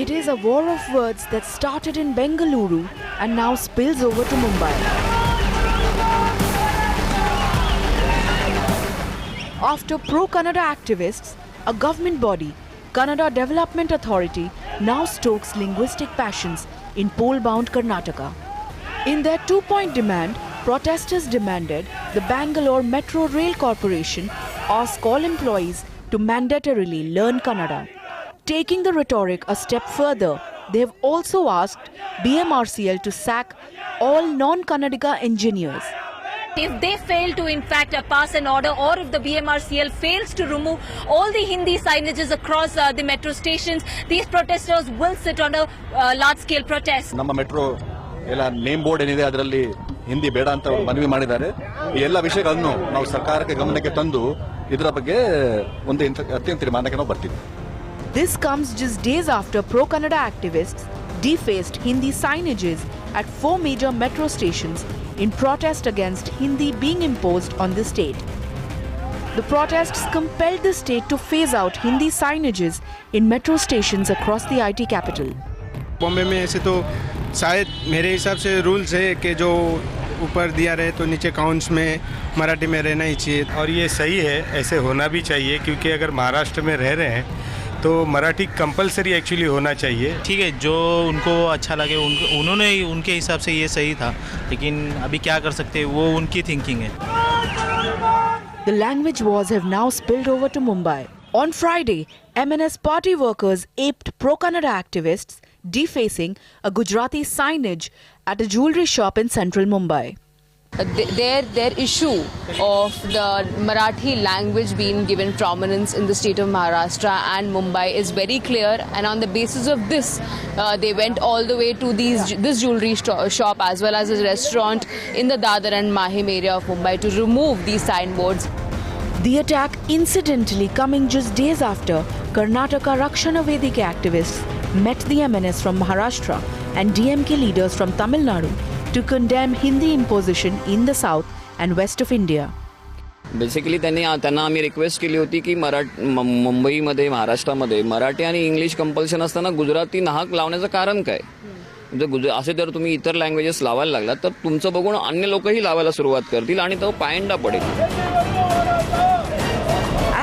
It is a war of words that started in Bengaluru and now spills over to Mumbai. After pro-Kannada activists, a government body, Kannada Development Authority, now stokes linguistic passions in pole-bound Karnataka. In their two-point demand, protesters demanded the Bangalore Metro Rail Corporation ask all employees to mandatorily learn Kannada. Taking the rhetoric a step further, they have also asked BMRCL to sack all non-Kannadiga engineers. If they fail to in fact pass an order, or if the BMRCL fails to remove all the Hindi signages across the metro stations, these protesters will sit on a large-scale protest. ನಮ್ಮ metro ಎಲ್ಲ name board ಏನಿದೆ ಅದರಲ್ಲಿ ಹಿಂದಿ ಬೇಡ ಅಂತ ಮನವಿ ಮಾಡಿದ್ದಾರೆ. ಈ ಎಲ್ಲ ವಿಷಯಗಳನ್ನು ನಾವು ಸರ್ಕಾರಕ್ಕೆ ಗಮನಕ್ಕೆ ತಂದು ಇದರ ಬಗ್ಗೆ ಒಂದು ಅಂತಿಮ ತೀರ್ಮಾನಕ್ಕೆ ನಾವು ಬರ್ತೀವಿ. This comes just days after pro-Kannada activists defaced Hindi signages at 4 major metro stations in protest against Hindi being imposed on the state. The protests compelled the state to phase out Hindi signages in metro stations across the IT capital. Bombay में ऐसे तो शायद मेरे हिसाब से rules है कि जो ऊपर दिया रहे तो नीचे काउंट्स में मराठी में रहना ही चाहिए, और ये सही है, ऐसे होना भी चाहिए, क्योंकि अगर महाराष्ट्र में रह रहे हैं तो मराठी कंपलसरी एक्चुअली होना चाहिए. ठीक है, जो उनको अच्छा लगे उन्होंने उनके हिसाब से ये सही था, लेकिन अभी क्या कर सकते हैं, वो उनकी थिंकिंग है. The language wars have now spilled over to Mumbai. On Friday, MNS party workers aped pro-Kannada activists defacing a Gujarati signage at a jewellery shop in central Mumbai. Their issue of the Marathi language being given prominence in the state of Maharashtra and Mumbai is very clear, and on the basis of this they went all the way to this jewellery shop as well as a restaurant in the Dadar and Mahim area of Mumbai to remove these signboards. The attack incidentally coming just days after Karnataka Rakshaka Vedike activists met the MNS from Maharashtra and DMK leaders from Tamil Nadu to condemn Hindi imposition in the south and west of India. Basically त्यांना आम्ही request केली होती की मुंबईमध्ये महाराष्ट्रामध्ये मराठी आणि English compulsion असताना गुजराती नाहक लावण्याचं कारण काय. असे जर तुम्ही इतर लँग्वेजेस लावायला लागलात तर तुमचं बघून अन्य लोकही लावायला सुरुवात करतील आणि तो पायंडा पडेल.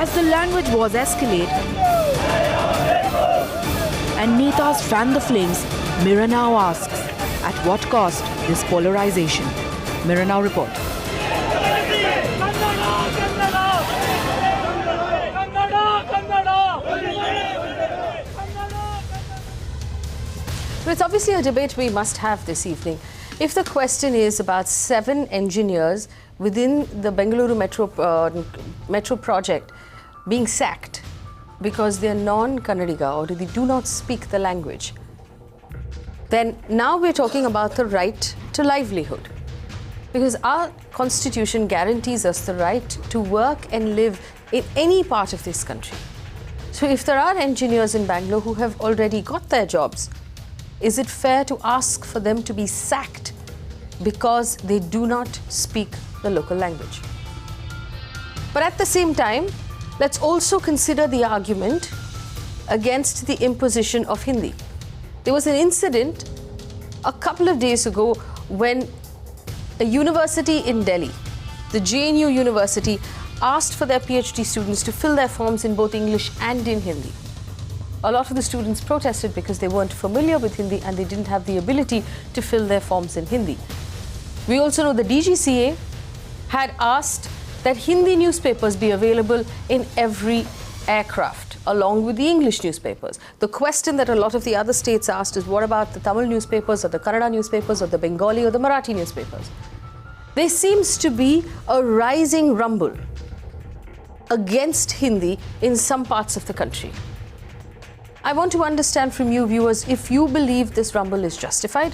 As the language wars escalate and netas fan the flames, Mirror now asks, at what cost this polarization? Mirror now report. It's obviously a debate we must have this evening. If the question is about 7 engineers within the Bengaluru metro project being sacked because they are non-Kannadiga or they do not speak the language, then now we're talking about the right to livelihood. Because our constitution guarantees us the right to work and live in any part of this country. So if there are engineers in Bangalore who have already got their jobs, is it fair to ask for them to be sacked because they do not speak the local language? But at the same time, let's also consider the argument against the imposition of Hindi. There was an incident a couple of days ago when a university in Delhi, the JNU University, asked for their PhD students to fill their forms in both English and in Hindi. A lot of the students protested because they weren't familiar with Hindi and they didn't have the ability to fill their forms in Hindi. We also know the DGCA had asked that Hindi newspapers be available in every aircraft, along with the English newspapers. The question that a lot of the other states asked is, what about the Tamil newspapers or the Kannada newspapers or the Bengali or the Marathi newspapers? There seems to be a rising rumble against Hindi in some parts of the country. I want to understand from you viewers if you believe this rumble is justified,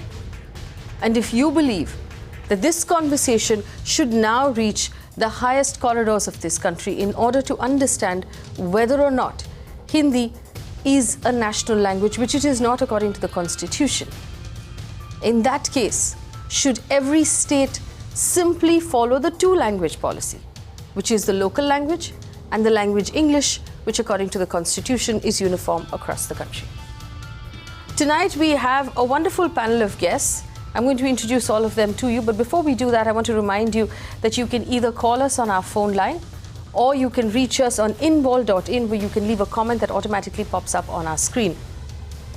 and if you believe that this conversation should now reach the highest corridors of this country in order to understand whether or not Hindi is a national language, which it is not according to the Constitution. In that case, should every state simply follow the two-language policy, which is the local language and the language English, which according to the Constitution is uniform across the country? Tonight we have a wonderful panel of guests. I'm going to introduce all of them to you, but before we do that, I want to remind you that you can either call us on our phone line or you can reach us on involve.in, where you can leave a comment that automatically pops up on our screen.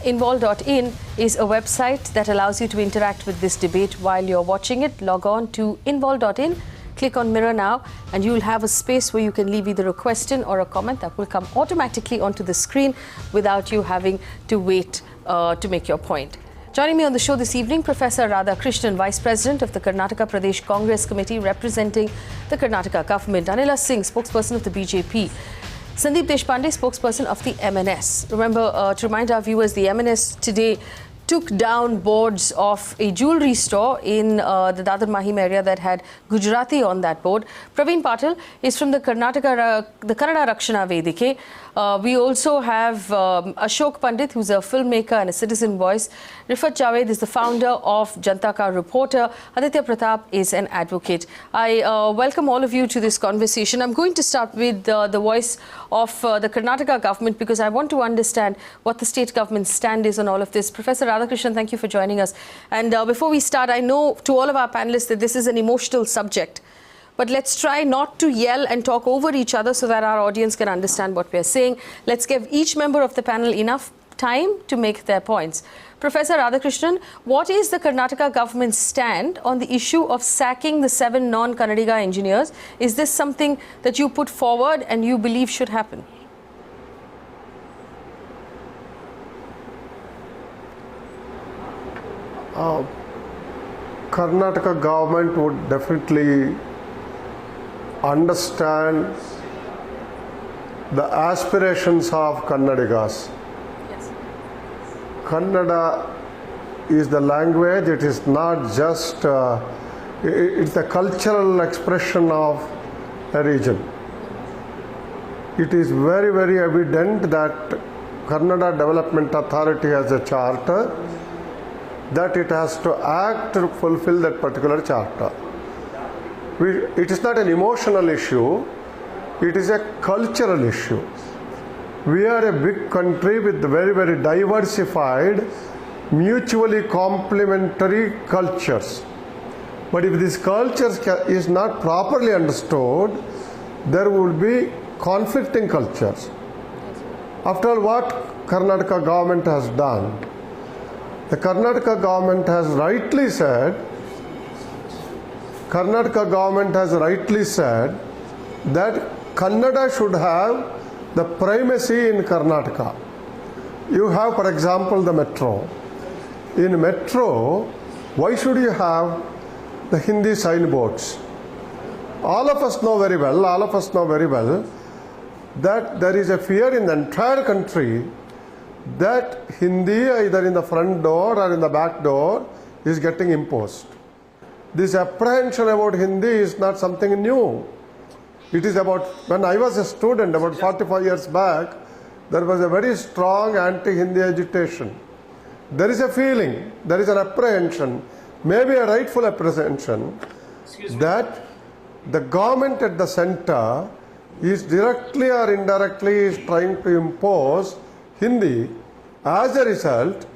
Involve.in is a website that allows you to interact with this debate while you're watching it. Log on to involve.in, click on Mirror Now, and you'll have a space where you can leave either a question or a comment that will come automatically onto the screen without you having to wait to make your point. Joining me on the show this evening, Professor Radhakrishnan, Vice President of the Karnataka Pradesh Congress Committee representing the Karnataka government. Anila Singh, Spokesperson of the BJP. Sandeep Deshpande, Spokesperson of the MNS. Remember, to remind our viewers, the MNS today took down boards of a jewellery store in the Dadar Mahim area that had Gujarati on that board. Praveen Pathak is from the Karnataka Rakshaka Vedike. We also have Ashoke Pandit, who's a filmmaker and a citizen voice. Rifat Jawaid is the founder of Janta Ka Reporter. Aditya Pratap is an advocate. I welcome all of you to this conversation. I'm going to start with the voice of the Karnataka government because I want to understand what the state government's stand is on all of this. Professor Radhakrishnan, thank you for joining us. And before we start, I know to all of our panelists that this is an emotional subject. But let's try not to yell and talk over each other so that our audience can understand what we're saying. Let's give each member of the panel enough time to make their points. Professor Radhakrishnan, what is the Karnataka government's stand on the issue of sacking the 7 non-Kannadiga engineers? Is this something that you put forward and you believe should happen? Karnataka government would definitely understand the aspirations of Kannadigas. Yes. Kannada is the language, it is not just, it's the cultural expression of a region. It is very, very evident that Kannada Development Authority has a charter, that it has to act to fulfill that particular charter. It is not an emotional issue, it is a cultural issue. We are a big country with very, very diversified, mutually complementary cultures. But if this culture is not properly understood, there will be conflicting cultures. After all, what Karnataka government has done, the Karnataka government has rightly said that Kannada should have the primacy in Karnataka. You have, for example, the metro. In metro, why should you have the Hindi signboards? All of us know very well that there is a fear in the entire country that Hindi, either in the front door or in the back door, is getting imposed. This apprehension about Hindi is not something new. It is about, when I was a student about 45 years back, there was a very strong anti-Hindi agitation. There is a feeling, there is an apprehension, maybe a rightful apprehension, that the government at the center is directly or indirectly is trying to impose Hindi. As a result,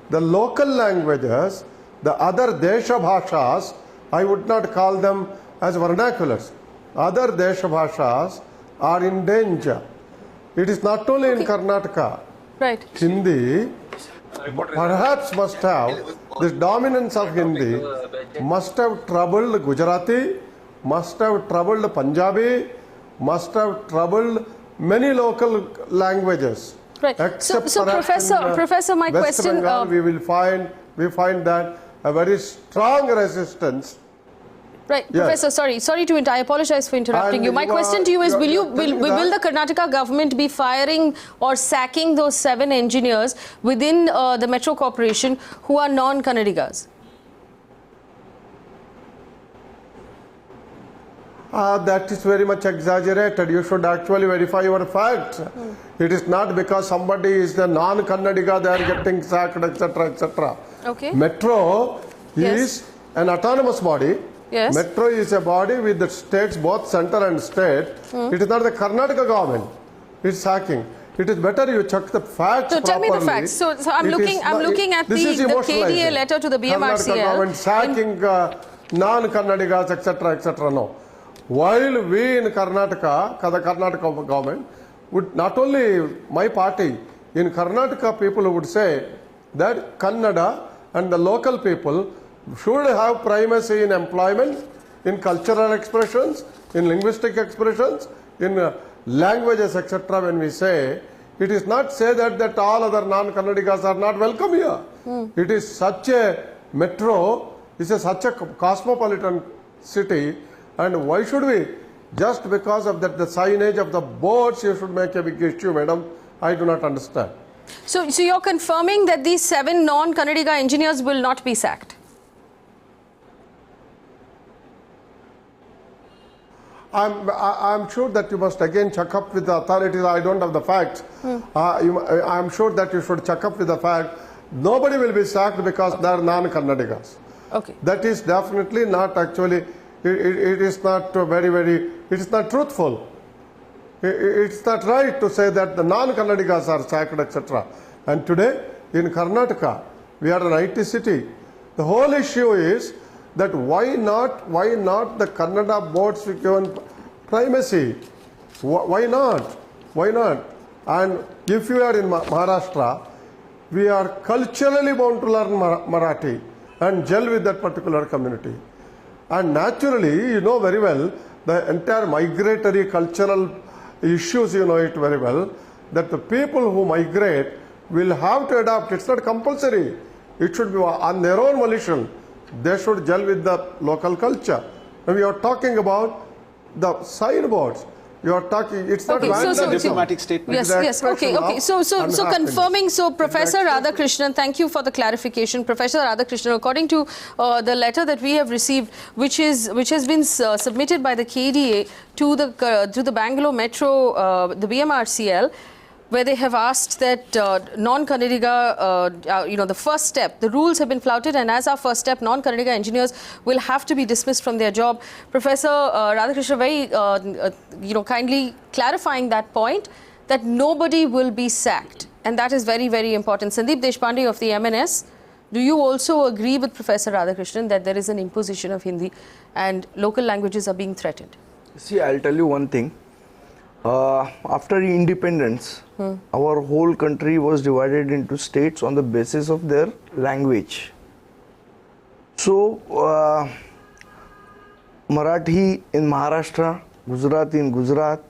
the local languages, the other Desha Bhashas, I would not call them as vernaculars. Other Desha Bhashas are in danger. It is not only in Karnataka. Right. Hindi perhaps must have, this dominance of Hindi must have troubled Gujarati, must have troubled Punjabi, must have troubled many local languages. Right. So Professor, my West question... Bengal, we find that a very strong resistance. Right, yes. Professor, sorry to I apologize for interrupting you. My question to you is, will the Karnataka government be firing or sacking those 7 engineers within the Metro Corporation who are non-Kannadigas? That is very much exaggerated. You should actually verify your facts. It is not because somebody is a non-Kannadiga, they are getting sacked, etc., etc. Okay. Metro is an autonomous body. Yes. Metro is a body with the states, both center and state. It is not the Karnataka government. It's sacking. It is better you check the facts So tell properly. me the facts. So I'm It looking is I'm not- looking at the this is KDA emotionalizing. letter to the Karnataka BMRCL. government sacking non-Kannadigas, etc. No. While we in Karnataka, the Karnataka government, would not only my party, in Karnataka people would say that Kannada and the local people should have primacy in employment, in cultural expressions, in linguistic expressions, in languages, etc. When we say, it is not say that all other non-Kannadigas are not welcome here. It is such a metro, it is such a cosmopolitan city, and why should we, just because of that the signage of the boards, you should make a big issue, madam? I do not understand. So you're confirming that these 7 non-Kannadiga engineers will not be sacked? I'm sure that you must again check up with the authorities. I don't have the facts. I'm sure that you should check up with the fact. Nobody will be sacked because they are non-Kannadigas. Okay. That is definitely not actually, it is not it is not truthful. It's not right to say that the non-Kannadigas are sacked, etc. And today in Karnataka, we are an IT city. The whole issue is that why not the Kannada boards be given primacy? Why not? And if you are in Maharashtra, we are culturally bound to learn Marathi and gel with that particular community. And naturally, you know very well, the entire migratory cultural issues, you know it very well, that the people who migrate will have to adopt. It's not compulsory. It should be on their own volition. They should gel with the local culture. When we are talking about the signboards, you are talking, it's not vandalism. Diplomatic statement. Yes. Okay. So confirming. So Professor Radhakrishnan, thank you for the clarification. Professor Radhakrishnan, according to the letter that we have received, which has been submitted by the KDA to the Bangalore Metro, the BMRCL, where they have asked that non-Kannadiga, the first step, the rules have been flouted, and as our first step, non-Kannadiga engineers will have to be dismissed from their job. Professor Radhakrishnan, very, kindly clarifying that point, that nobody will be sacked, and that is very, very important. Sandeep Deshpande of the MNS, do you also agree with Professor Radhakrishnan that there is an imposition of Hindi and local languages are being threatened? See, I'll tell you one thing. After independence, our whole country was divided into states on the basis of their language. So, Marathi in Maharashtra, Gujarati in Gujarat,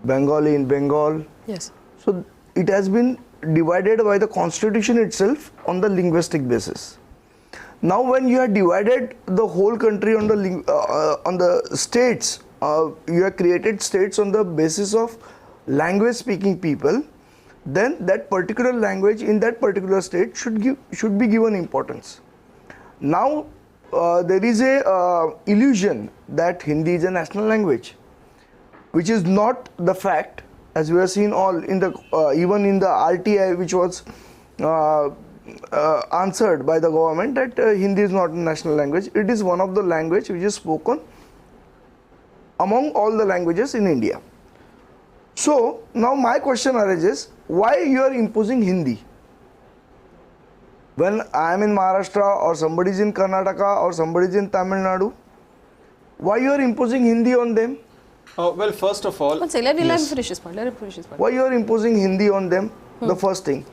Bengali in Bengal. Yes. So, it has been divided by the constitution itself on the linguistic basis. Now, when you have divided the whole country on the states, you have created states on the basis of language speaking people, then that particular language in that particular state should be given importance. Now there is a illusion that Hindi is a national language, which is not the fact, as we have seen all in the even in the RTI, which was answered by the government, that Hindi is not a national language. It is one of the language which is spoken among all the languages in India. So now my question arises, why you are imposing Hindi? When I am in Maharashtra or somebody is in Karnataka or somebody is in Tamil Nadu, why you are imposing Hindi on them? Well, first of all, Let him finish his point. Why you are imposing Hindi on them? The first thing.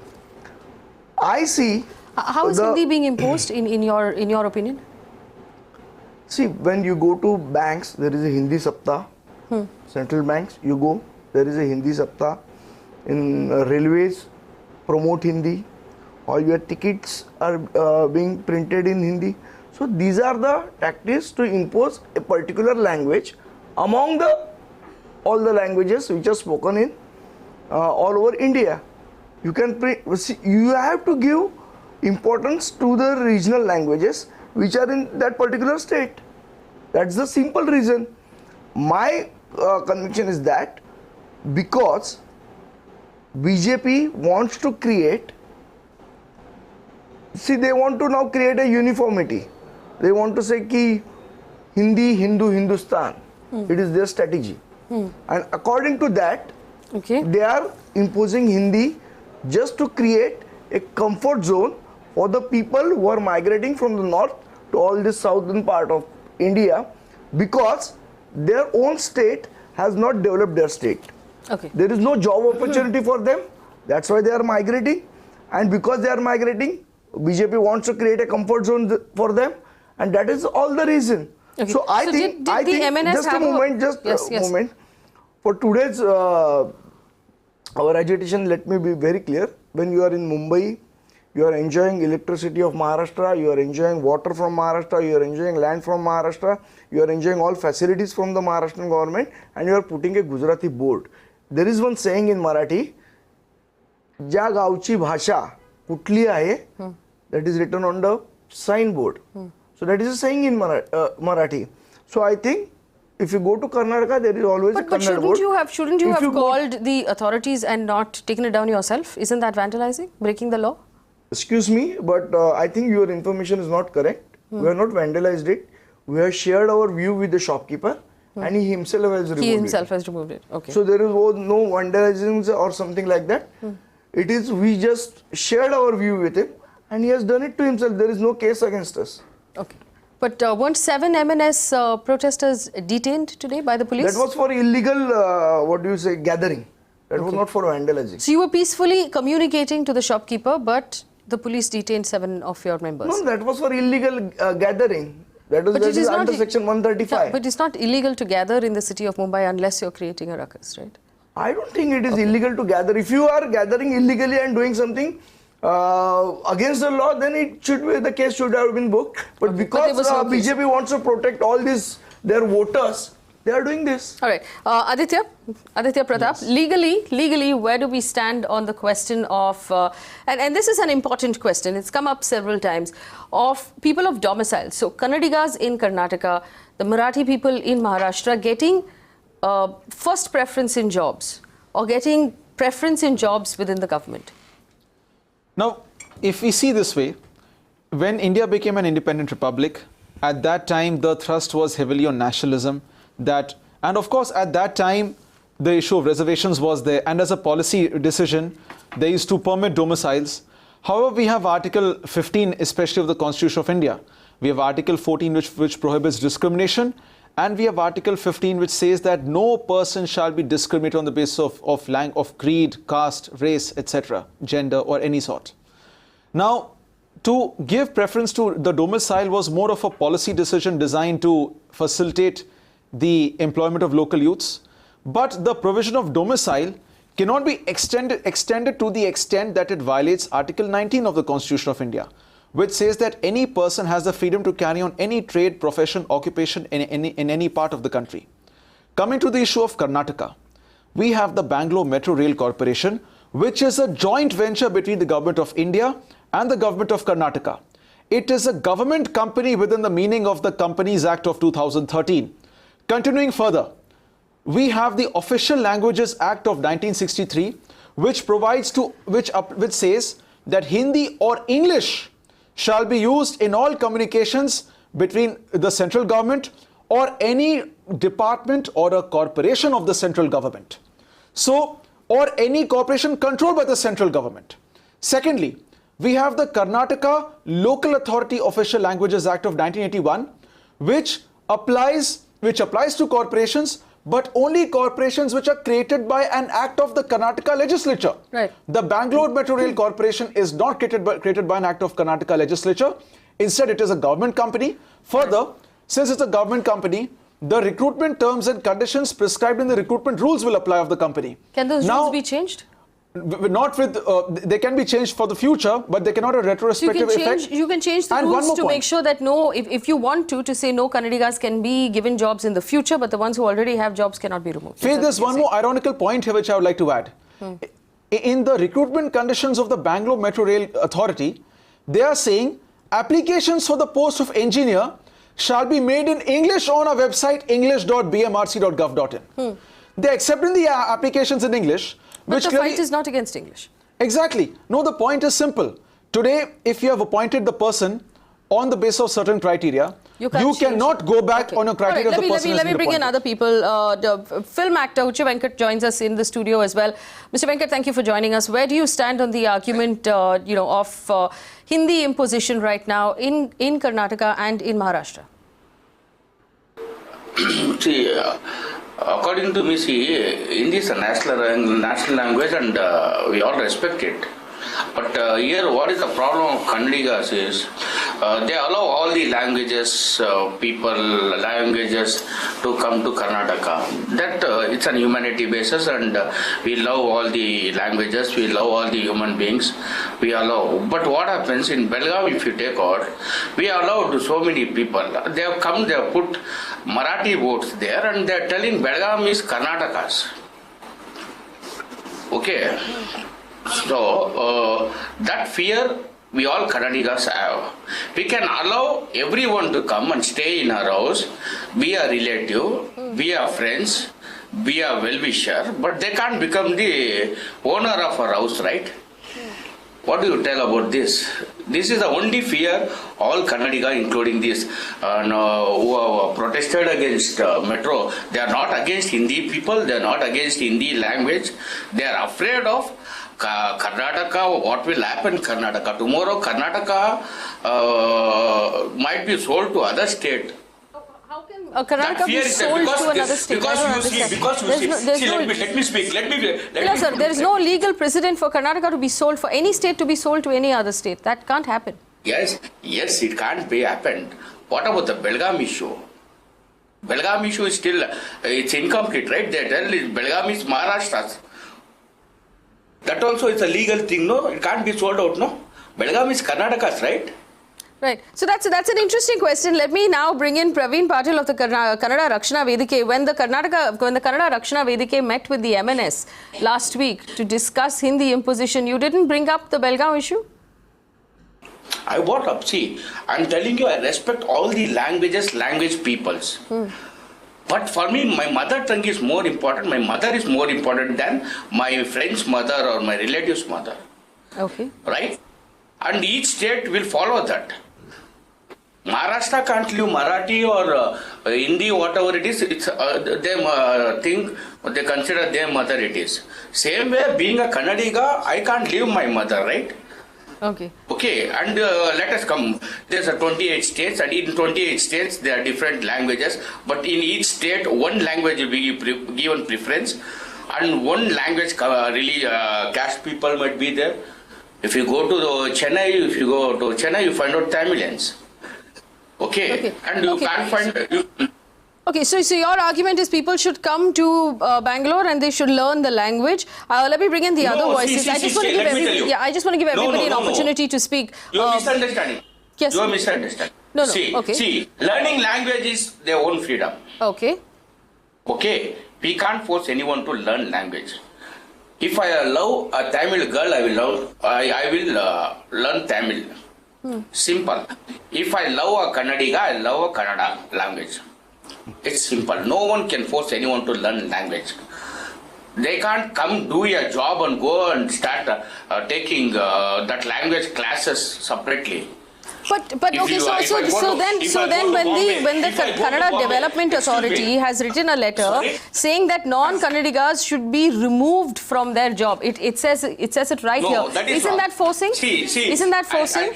I see. How is Hindi being imposed in your opinion? See, when you go to banks, there is a Hindi Saptah. Central banks, you go, there is a Hindi Saptah. In railways, promote Hindi. All your tickets are being printed in Hindi. So these are the tactics to impose a particular language among all the languages which are spoken in all over India. You have to give importance to the regional languages which are in that particular state. That's the simple reason. My conviction is that because BJP wants to create, they want to now create a uniformity. They want to say ki Hindi, Hindu, Hindustan. It is their strategy. And according to that, Okay. They are imposing Hindi just to create a comfort zone for the people who are migrating from the north to all this southern part of India, because their own state has not developed their state. Okay. There is no job opportunity for them. That's why they are migrating. And because they are migrating, BJP wants to create a comfort zone for them. And that is all the reason. Okay. So I think, did the MNS just a have moment, Yes. moment. For today's our agitation, let me be very clear. When you are in Mumbai, you are enjoying electricity of Maharashtra, you are enjoying water from Maharashtra, you are enjoying land from Maharashtra, you are enjoying all facilities from the Maharashtrian government, and you are putting a Gujarati board. There is one saying in Marathi, ज्या गावची भाषा कुठली आहे, that is written on the signboard. So that is a saying in Marathi. So I think if you go to Karnataka, there is always a Kannada board. Shouldn't you have called the authorities and not taken it down yourself? Isn't that vandalizing, breaking the law? Excuse me, but I think your information is not correct. We have not vandalized it. We have shared our view with the shopkeeper, and he himself has removed it. Okay. So there is no vandalism or something like that. It is, we just shared our view with him, and he has done it to himself. There is no case against us. Okay. But weren't 7 MNS protesters detained today by the police? That was for illegal, gathering. That was not for vandalizing. So you were peacefully communicating to the shopkeeper, but the police detained 7 of your members. No, that was for illegal gathering. That is under section 135. But it's not illegal to gather in the city of Mumbai unless you're creating a ruckus, right? I don't think it is illegal to gather. If you are gathering illegally and doing something against the law, then the case should have been booked. But because BJP wants to protect all their voters, they are doing this. All right. Aditya Pratap, yes. Legally, where do we stand on the question of, and this is an important question, it's come up several times, of people of domicile. So Kannadigas in Karnataka, the Marathi people in Maharashtra getting first preference in jobs or getting preference in jobs within the government. Now, if we see this way, when India became an independent republic, at that time the thrust was heavily on nationalism. And of course, at that time, the issue of reservations was there, and as a policy decision, they used to permit domiciles. However, we have Article 15, especially of the Constitution of India. We have Article 14, which prohibits discrimination, and we have Article 15, which says that no person shall be discriminated on the basis of creed, caste, race, etc., gender, or any sort. Now, to give preference to the domicile was more of a policy decision designed to facilitate the employment of local youths, but the provision of domicile cannot be extended to the extent that it violates Article 19 of the Constitution of India, which says that any person has the freedom to carry on any trade, profession, occupation in any part of the country. Coming to the issue of Karnataka, we have the Bangalore Metro Rail Corporation, which is a joint venture between the Government of India and the Government of Karnataka. It is a government company within the meaning of the Companies Act of 2013. Continuing further, we have the Official Languages Act of 1963, which says that Hindi or English shall be used in all communications between the central government or any department or a corporation of the central government. So, or any corporation controlled by the central government. Secondly, we have the Karnataka Local Authority Official Languages Act of 1981, which applies to corporations, but only corporations which are created by an act of the Karnataka legislature. Right. The Bangalore Metro Rail Corporation is not created by an act of Karnataka legislature. Instead, it is a government company. Further, since it's a government company, the recruitment terms and conditions prescribed in the recruitment rules will apply of the company. Can those rules be changed? Not with, they can be changed for the future, but they cannot have retrospective effect. You can change the rules to make sure that if you want to say no Kannadigas can be given jobs in the future, but the ones who already have jobs cannot be removed. There's one more ironical point here which I would like to add. In the recruitment conditions of the Bangalore Metro Rail Authority, they are saying applications for the post of engineer shall be made in English on our website english.bmrc.gov.in. They are accepting the applications in English. But the fight is not against English. Exactly. No, the point is simple. Today, if you have appointed the person on the basis of certain criteria, You cannot go back on your criteria of the person. Let me bring in other people. The film actor Ucha Venkat joins us in the studio as well. Mr. Venkat, thank you for joining us. Where do you stand on the argument, of Hindi imposition right now in Karnataka and in Maharashtra? See, according to me, Hindi is a national language, and we all respect it. But here, what is the problem of Kannadigas is they allow all the languages, languages to come to Karnataka. That it's an humanity basis, and we love all the languages, we love all the human beings, we allow. But what happens in Belgaum, if you take out, we allowed so many people. They have come, they have put Marathi votes there, and they are telling Belgaum is Karnataka's. Okay. So, that fear we all Kannadigas have. We can allow everyone to come and stay in our house, be a relative, be a friends, be a well-wisher, but they can't become the owner of our house, right? What do you tell about this? This is the only fear all Kannadiga, including this, who have protested against metro. They are not against Hindi people, they are not against Hindi language. They are afraid of Karnataka, what will happen in Karnataka. Tomorrow Karnataka might be sold to other state. How can Karnataka be sold to another state? Let me speak. No, sir, there is no legal precedent for Karnataka to be sold, for any state to be sold to any other state. That can't happen. Yes, it can't be happened. What about the Belgaum issue? Belgaum issue is still, it's incomplete, right? They tell Belgaum is Maharashtra's. That also is a legal thing, no? It can't be sold out, no? Belgaum is Karnataka's, right? Right. So that's an interesting question. Let me now bring in Praveen Pathak of the Kannada Rakshaka Vedike. When the Kannada Rakshaka Vedike met with the MNS last week to discuss Hindi imposition, you didn't bring up the Belgaum issue? I brought up. See, I'm telling you, I respect all the language peoples. But for me, my mother tongue is more important. My mother is more important than my friend's mother or my relative's mother. Okay. Right? And each state will follow that. Maharashtra can't leave Marathi or Hindi, whatever it is. It's they consider their mother it is. Same way, being a Kannadiga, I can't leave my mother, right? Okay. Okay, and let us come. There's 28 states, and in 28 states there are different languages, but in each state one language will be given preference, and one language caste people might be there. If you go to Chennai, you find out Tamilians. Okay. And you can't find. Okay, so your argument is people should come to Bangalore and they should learn the language. Let me bring in the other voices. I just want to give everybody an opportunity to speak. You are misunderstanding. Yes. You are misunderstanding. No. See, learning language is their own freedom. Okay. Okay, we can't force anyone to learn language. If I love a Tamil girl, I will learn Tamil. Simple. If I love a Kannadiga, I love a Kannada language. It's simple. No one can force anyone to learn language. They can't come do a job and go and start taking that language classes separately. But okay, so then when the Kannada Development Authority has written a letter saying that non-Kannadigas should be removed from their job, it says it right here. Isn't that forcing? Isn't that forcing?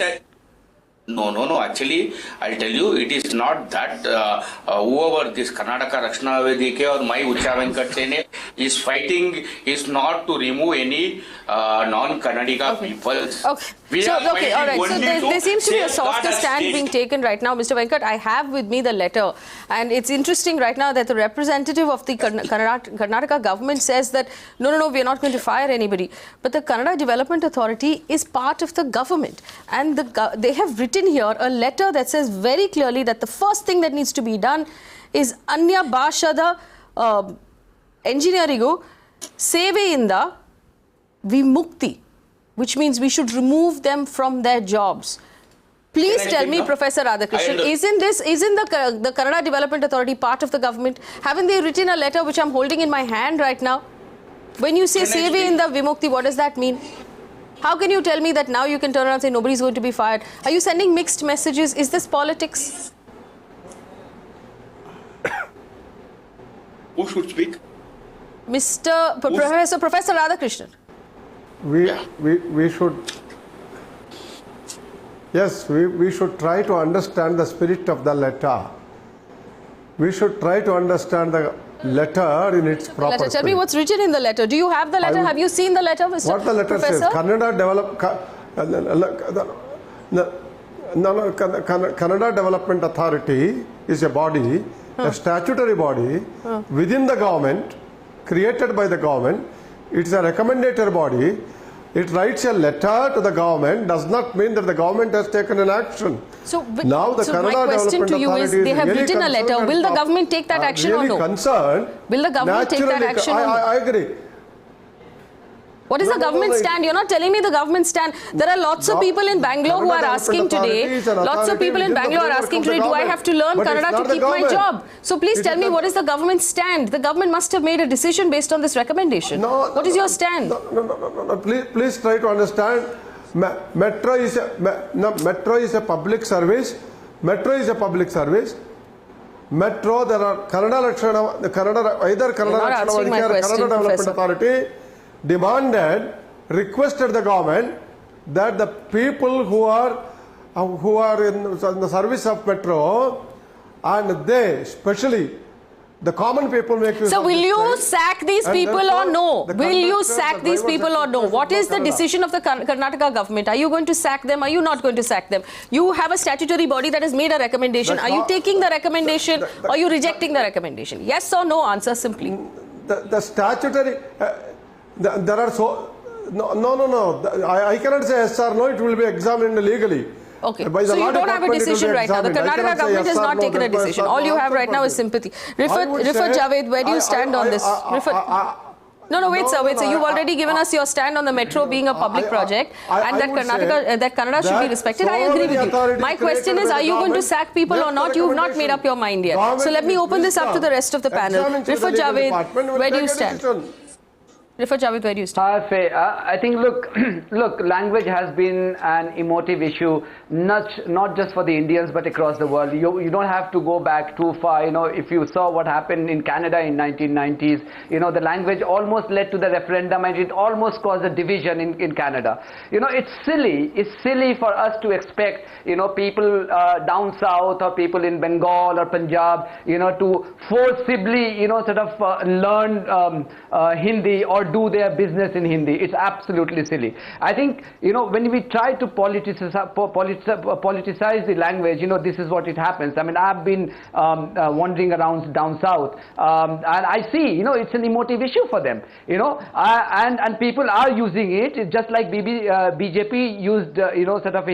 No. Actually, I'll tell you, it is not that whoever this Karnataka Rakshaka Vedike or my Ucha Venkat Sena is fighting is not to remove any non-Kannadiga people. Okay. All right. So there seems to be a softer stand being taken right now. Mr. Venkat, I have with me the letter. And it's interesting right now that the representative of the Karnataka government says that, no, we are not going to fire anybody. But the Kannada Development Authority is part of the government. And they have written here a letter that says very clearly that the first thing that needs to be done is Anya Bhashada Engineerigu Seveinda Vimukti, which means we should remove them from their jobs. Please tell me, Professor Radhakrishnan, isn't the Kannada Development Authority part of the government? Haven't they written a letter which I'm holding in my hand right now? When you say Seveinda Vimukti, what does that mean? How can you tell me that now you can turn around and say nobody's going to be fired? Are you sending mixed messages? Is this politics? should speak? Professor Radhakrishnan. We should. Yes, we should try to understand the spirit of the letter. We should try to understand the letter in its proper Tell me spirit. what's written in the letter. Do you have the letter? Have you seen the letter, Mr. What the letter Professor? says, Kannada Development Authority is a body, a statutory body within the government, created by the government. It's a recommendatory body. It writes a letter to the government, does not mean that the government has taken an action. So, now the my question to you is, they have written a letter. Will the government take that action or no? Concerned, will the government take that action or no? I agree. What is the government stand? You're not telling me the government stand. There are lots of people in Bangalore who are asking today, lots of people in Bangalore are asking today, do I have to learn Kannada to keep my job? So please tell me, what is the government stand? The government must have made a decision based on this recommendation. What is your stand? No. Please try to understand. Metro is a public service. Metro is a public service. Metro, there are Kannada Rakshaka Vedike or Kannada Development Authority demanded, requested the government that the people who are in the service of Metro, and they, especially the common people, make use So of will this you time. sack these people or no? Will you sack these people or no? What is the decision of the Karnataka government? Are you going to sack them? Are you not going to sack them? You have a statutory body that has made a recommendation. Are you taking the recommendation or are you rejecting the recommendation? Yes or no? Answer simply. The statutory... there are so... No. I cannot say yes or no. It will be examined legally. Okay, so you don't have a decision right now. The Karnataka government has not taken a decision. All you have right now is sympathy. Rifat Jawaid, where do you stand on this? No, wait, sir. You've already given us your stand on the metro being a public project and that Kannada should be respected. I agree with you. My question is, are you going to sack people or not? You've not made up your mind yet. So let me open this up to the rest of the panel. Rifat Jawaid, where do you stand? Rifat Jawaid, where do you stand? I think, look, language has been an emotive issue, not just for the Indians, but across the world. You don't have to go back too far. If you saw what happened in Canada in 1990s, the language almost led to the referendum, and it almost caused a division in Canada. It's silly for us to expect, people down south or people in Bengal or Punjab, to forcibly, learn Hindi or do their business in Hindi. It's absolutely silly. I think, when we try to politicize the language, this is what it happens. I mean, I've been wandering around down south, and I see, it's an emotive issue for them, and people are using it, just like BJP used, a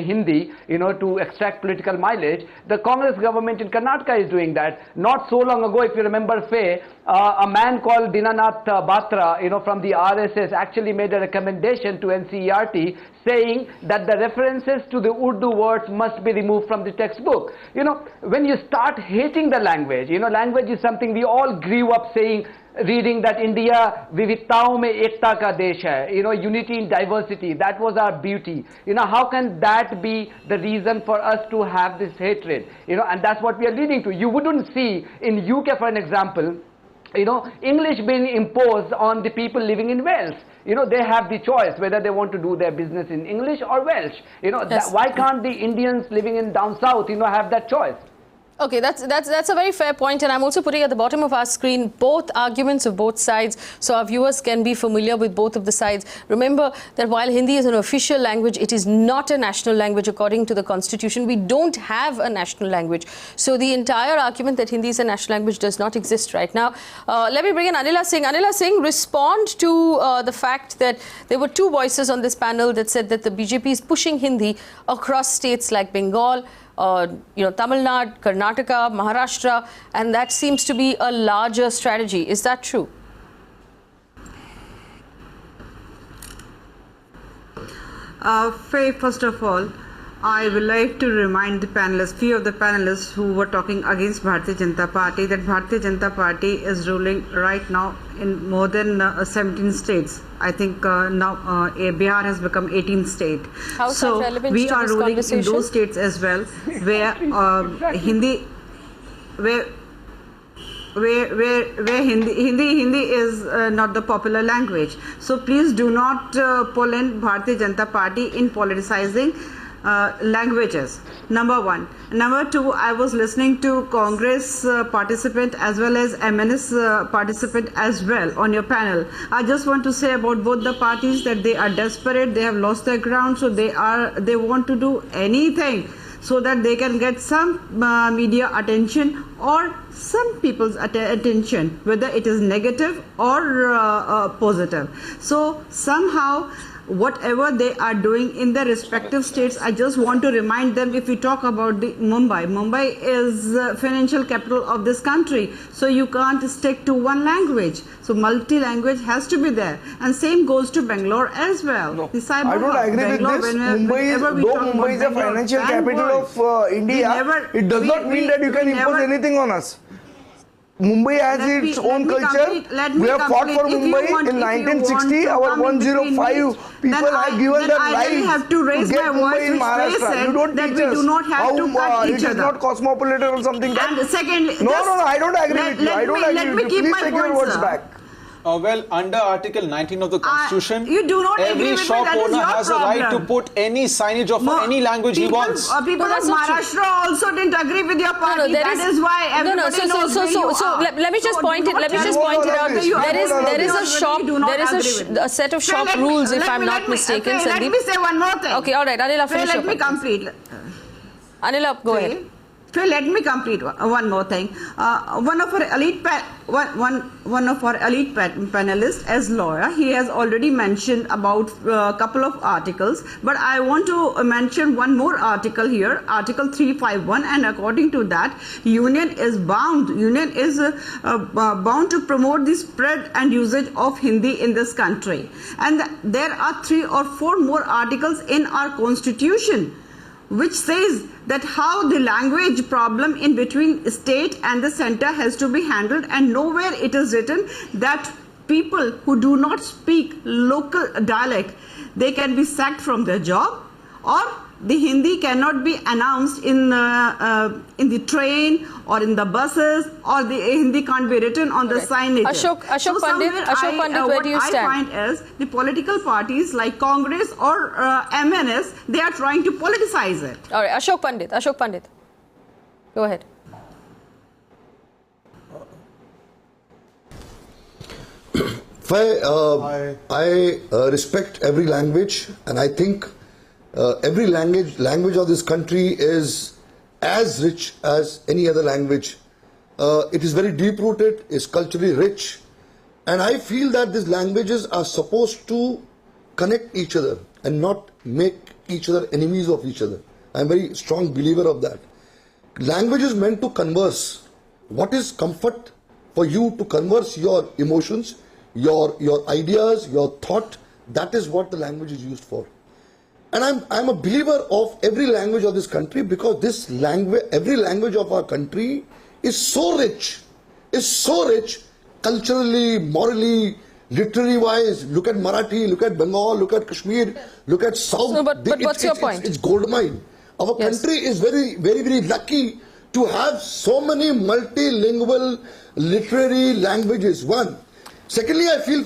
Hindi, to extract political mileage. The Congress government in Karnataka is doing that. Not so long ago, if you remember, a man called Dinanath Batra, from the RSS, actually made a recommendation to NCERT saying that the references to the Urdu words must be removed from the textbook. When you start hating the language, language is something we all grew up saying, reading that India vividtaon mein ekta ka desh hai, unity in diversity, that was our beauty. How can that be the reason for us to have this hatred? And that's what we are leading to. You wouldn't see in UK, for an example, English being imposed on the people living in Wales. They have the choice whether they want to do their business in English or Welsh. Why can't the Indians living in down south, have that choice? Okay, that's a very fair point, and I'm also putting at the bottom of our screen both arguments of both sides, so our viewers can be familiar with both of the sides. Remember that while Hindi is an official language, it is not a national language according to the Constitution. We don't have a national language. So the entire argument that Hindi is a national language does not exist right now. Let me bring in Anila Singh. Anila Singh, respond to the fact that there were two voices on this panel that said that the BJP is pushing Hindi across states like Bengal, Tamil Nadu, Karnataka, Maharashtra, and that seems to be a larger strategy. Is that true? First of all, I would like to remind the panelists, few of the panelists who were talking against Bharatiya Janata Party, that Bharatiya Janata Party is ruling right now in more than 17 states. I think now Bihar has become 18th state. How is that relevant we to are this ruling conversation? in those states as well, where Hindi, where where Hindi is not the popular language. So please do not pull in Bharatiya Janata Party in politicizing languages. Number one. Number two, I was listening to Congress participant as well as MNS participant as well on your panel. I just want to say about both the parties that they are desperate, they have lost their ground, so they want to do anything so that they can get some media attention or some people's attention, whether it is negative or positive. So somehow, whatever they are doing in their respective states, I just want to remind them, if we talk about Mumbai is financial capital of this country, so you can't stick to one language. So multi-language has to be there, and same goes to Bangalore as well. No, I don't agree with this. Mumbai is a financial capital of India, it does not mean that you can impose anything on us. Mumbai has its own culture. We have fought for Mumbai in 1960. Our 105 people have given their lives to get Mumbai in Maharashtra. You don't teach us how it is not cosmopolitan or something. And secondly, no, I don't agree with you. I don't agree with you. Please take your words back. Well, under Article 19 of the Constitution, you do not every shop owner has a right to put any signage of any language he wants. People of Maharashtra also didn't agree with your party. That is why everybody knows where you are. So let me just point it. Let me just point it out. There is a shop. There is a set of shop rules, if I'm not mistaken. Let me say one more thing. Okay, all right. Anila, finish. Let me complete. Anila, go ahead. Phil, let me complete one more thing. One of our elite panelists as lawyer, he has already mentioned about a couple of articles, but I want to mention one more article here, Article 351, and according to that, union is bound to promote the spread and usage of Hindi in this country. And there are 3 or 4 more articles in our constitution which says that how the language problem in between state and the center has to be handled, and nowhere it is written that people who do not speak local dialect, they can be sacked from their job, or the Hindi cannot be announced in the train or in the buses, or the Hindi can't be written on the signage. Ashok Pandit, where do you stand? What I find is the political parties like Congress or MNS, they are trying to politicize it. All right, Ashok Pandit. Go ahead. I respect every language, and I think every language of this country is as rich as any other language. It is very deep-rooted, is culturally rich, and I feel that these languages are supposed to connect each other and not make each other enemies of each other. I am a very strong believer of that. Language is meant to converse. What is comfort for you to converse your emotions, your ideas, your thought? That is what the language is used for. And I'm a believer of every language of this country, because this language, every language of our country is so rich culturally, morally, literary wise. Look at Marathi, look at Bengal, look at Kashmir, look at South. So, but what's your point? It's gold mine. Our country is very, very, very lucky to have so many multilingual literary languages. One. Secondly, I feel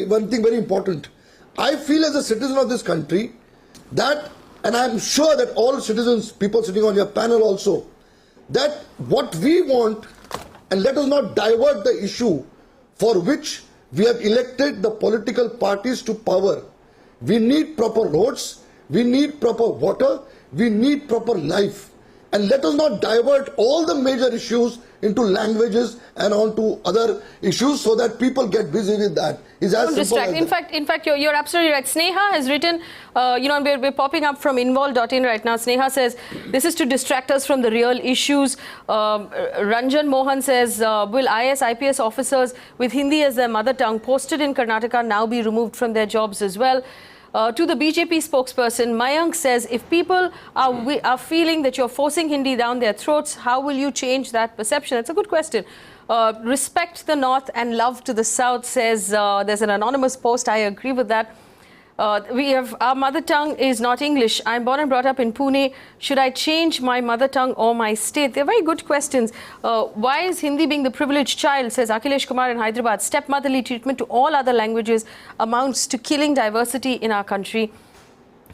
one thing very important. I feel as a citizen of this country that, and I'm sure that all citizens, people sitting on your panel also, that what we want, and let us not divert the issue for which we have elected the political parties to power. We need proper roads, we need proper water, we need proper life. And let us not divert all the major issues into languages and onto other issues so that people get busy with that. It's as simple as that. In fact, you're absolutely right. Sneha has written, we're popping up from involve.in right now. Sneha says, this is to distract us from the real issues. Ranjan Mohan says, will IS, IPS officers with Hindi as their mother tongue posted in Karnataka now be removed from their jobs as well? To the BJP spokesperson, Mayank says, if people are feeling that you're forcing Hindi down their throats, how will you change that perception? It's a good question. Respect the North and love to the South, says there's an anonymous post. I agree with that. We have, our mother tongue is not English. I'm born and brought up in Pune. Should I change my mother tongue or my state? They're very good questions. Why is Hindi being the privileged child, says Akhilesh Kumar in Hyderabad. Stepmotherly treatment to all other languages amounts to killing diversity in our country.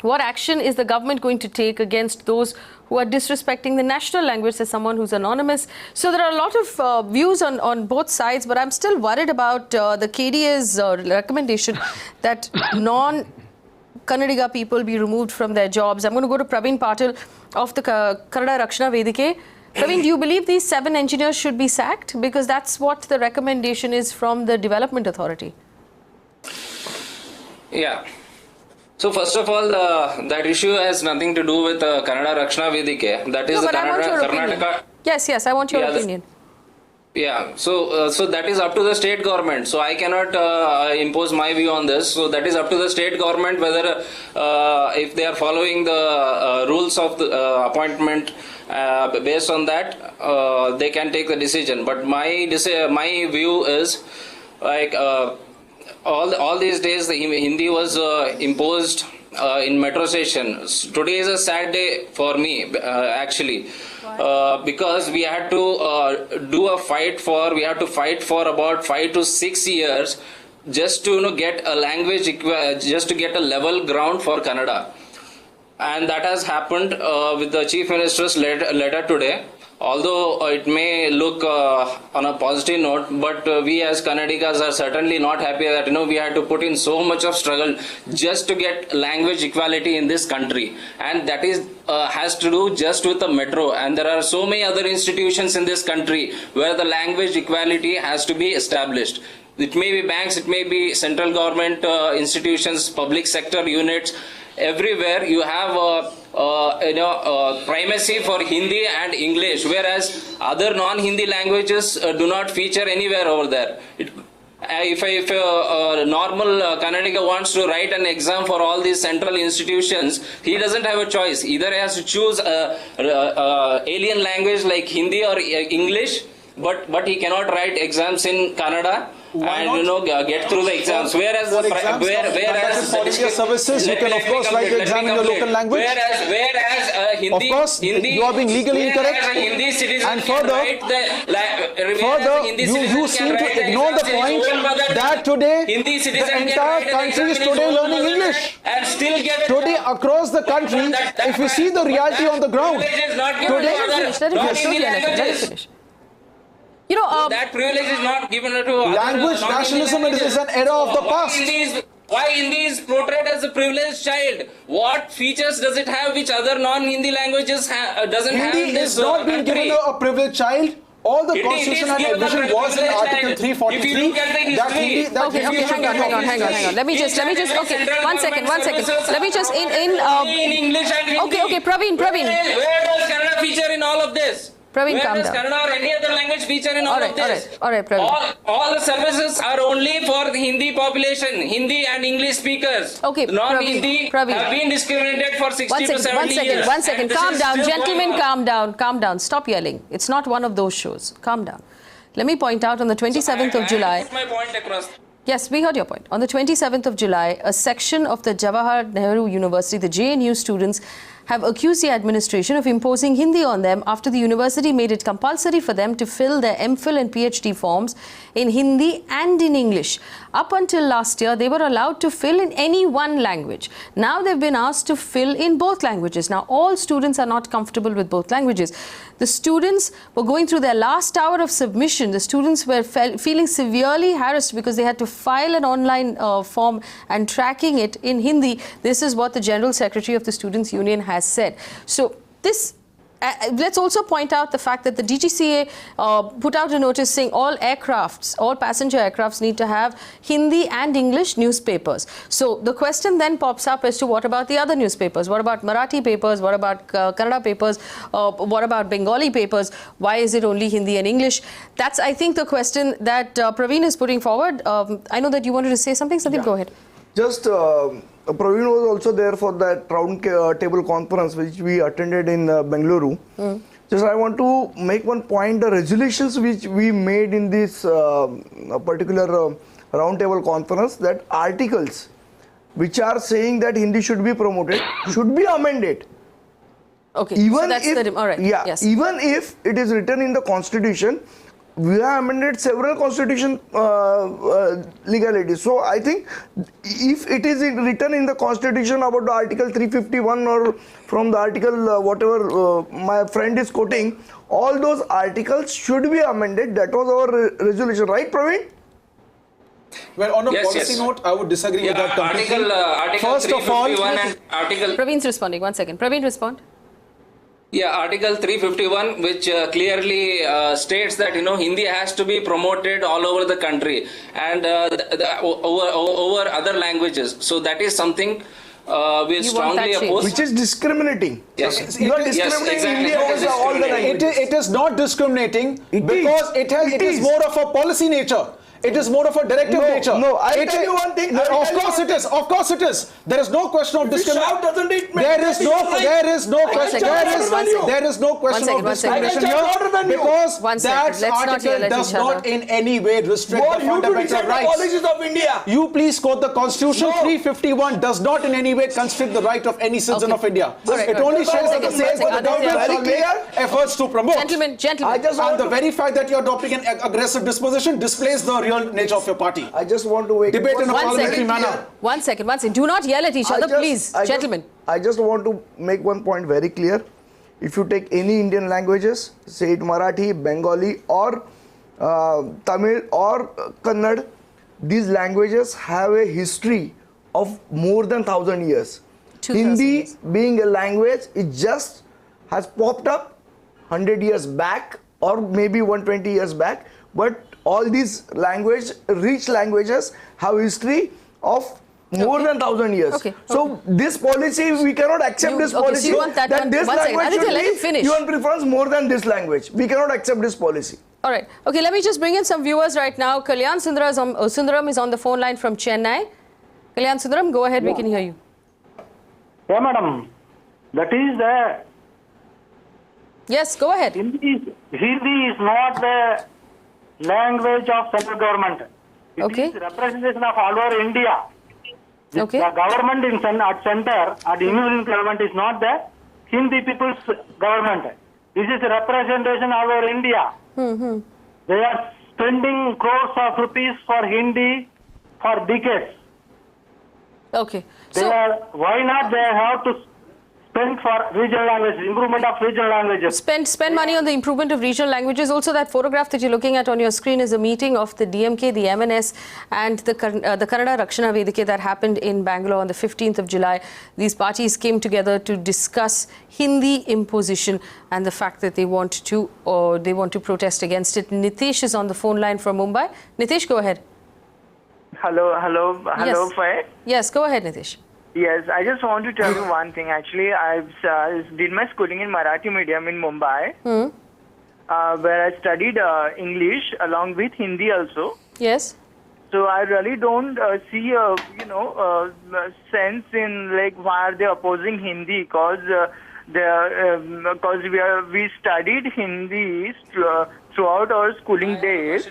What action is the government going to take against those who are disrespecting the national language, says someone who's anonymous? So there are a lot of views on both sides, but I'm still worried about the KDA's recommendation that non-Kannadiga people be removed from their jobs. I'm going to go to Praveen Pathak of the Karnataka Rakshaka Vedike. Praveen, do you believe these 7 engineers should be sacked? Because that's what the recommendation is from the Development Authority. Yeah. So first of all, that issue has nothing to do with Karnataka Rakshaka Vedike. That is the Karnataka. Yes, I want your opinion. Yeah, so that is up to the state government. So I cannot impose my view on this. So that is up to the state government whether if they are following the rules of the appointment. Based on that, they can take the decision. But my view is like. All these days the Hindi was imposed in metro station. Today is a sad day for me actually because we had to fight for about 5 to 6 years just to get a language, just to get a level ground for Kannada, and that has happened with the Chief Minister's letter today. Although it may look on a positive note, but we as Kannadigas are certainly not happy that we had to put in so much of struggle just to get language equality in this country, and that is has to do just with the metro. And there are so many other institutions in this country where the language equality has to be established. It may be banks, it may be central government institutions, public sector units. Everywhere you have primacy for Hindi and English, whereas other non-Hindi languages do not feature anywhere over there. If a normal Kannadiga wants to write an exam for all these central institutions, he doesn't have a choice. Either he has to choose alien language like Hindi or English, but he cannot write exams in Kannada. And get through the exams. Whereas the services, you can of course write the exam in your local language. Whereas Hindi, of course, you are being legally incorrect. And further, you seem to ignore the point that today the entire country is today learning English. Today across the country, if we see the reality on the ground, today. That privilege is not given to language nationalism is an era of the past. Why Hindi is portrayed as a privileged child? What features does it have which other non-Hindi languages doesn't have in this Hindi is not being given a privileged child. All the constitution and admission was in Article 343. Hang on. Let me just. Okay, one second. Let me just in English and Hindi. Okay, Praveen. Where does Kannada feature in all of this? Praveen, where does Kannada or any other language feature in all of this? All right, Praveen. All the services are only for the Hindi population, Hindi and English speakers. Okay, non-Hindi have been discriminated for 60 to 70 years. One second. Calm down, gentlemen. Calm down. Stop yelling. It's not one of those shows. Calm down. Let me point out on the 27th of July. Put my point across. Yes, we heard your point. On the 27th of July, a section of the Jawaharlal Nehru University, the JNU students, have accused the administration of imposing Hindi on them after the university made it compulsory for them to fill their MPhil and PhD forms in Hindi and in English. Up until last year, they were allowed to fill in any one language. Now they've been asked to fill in both languages. Now, all students are not comfortable with both languages. The students were going through their last hour of submission. The students were feeling severely harassed because they had to file an online form and tracking it in Hindi. This is what the General Secretary of the Students' Union has said. So this, let's also point out the fact that the DGCA put out a notice saying all passenger aircrafts need to have Hindi and English newspapers. So the question then pops up as to what about the other newspapers? What about Marathi papers? What about Kannada papers? What about Bengali papers? Why is it only Hindi and English? That's, I think, the question that Praveen is putting forward. I know that you wanted to say something. Sandeep, go ahead. Just Praveen was also there for that round table conference which we attended in Bengaluru. Just I want to make one point, the resolutions which we made in this particular round table conference, that articles which are saying that Hindi should be promoted should be amended. Okay, even so that's if, all right. Yeah, Yes. even if it is written in the constitution, we have amended several constitution legalities. So I think if it is written in the constitution about the article 351 or from the article whatever my friend is quoting, all those articles should be amended. That was our resolution, right, Praveen? Well, on a Yes, policy yes. note, I would disagree with that completely. Article First of all, 351 and Article... Praveen's responding. 1 second. Praveen, respond. Yeah, Article 351, which clearly states that Hindi has to be promoted all over the country and over other languages. So that is something we strongly oppose. Which is discriminating. Yes, You are discriminating exactly. India over all the languages. It is not discriminating because it is more of a policy nature. It is more of a directive nature. No, I'll tell you one thing. Of course it is. Of course it is. There is no question of discrimination. There is no question. There is no question of discrimination here because that article does not in any way restrict the fundamental rights. Of India. You please quote the Constitution. 351 does not in any way constrict the right of any citizen of India. It only says that the government shall make efforts to promote. Gentlemen. And the very fact that you are adopting an aggressive disposition displays the real nature of your party. I just want to debate in a parliamentary manner. 1 second. Do not yell at each other, please, gentlemen. I just want to make one point very clear. If you take any Indian languages, say it Marathi, Bengali or Tamil or Kannada, these languages have a history of more than 1,000 years. Hindi being a language, it just has popped up 100 years back or maybe 120 years back, but all these rich languages have history of more than 1,000 years. So this policy, we cannot accept this policy that this language should be given preference more than this language. We cannot accept this policy. All right. Okay, let me just bring in some viewers right now. Kalyan Sundaram is on the phone line from Chennai. Kalyan Sundaram, go ahead. We can hear you. Yeah, madam. That is the... Yes, go ahead. Hindi is not the language of central government. It is representation of all over India. The government at center, at union government is not the Hindi people's government. This is a representation all over India. They are spending crores of rupees for Hindi for decades. Okay. Why not they have to spend for regional languages, improvement of regional languages? Spend money on the improvement of regional languages. Also, that photograph that you're looking at on your screen is a meeting of the DMK, the MNS and the Karnataka Rakshaka Vedike that happened in Bangalore on the 15th of July. These parties came together to discuss Hindi imposition and the fact that they want to protest against it. Nitesh is on the phone line from Mumbai. Nitesh, go ahead. Hello, yes. Fai. Yes, go ahead, Nitesh. Yes, I just want to tell you one thing. Actually, I did my schooling in Marathi medium in Mumbai, where I studied English along with Hindi also. Yes. So I really don't see sense in like why are they opposing Hindi? Because we studied Hindi throughout our schooling days.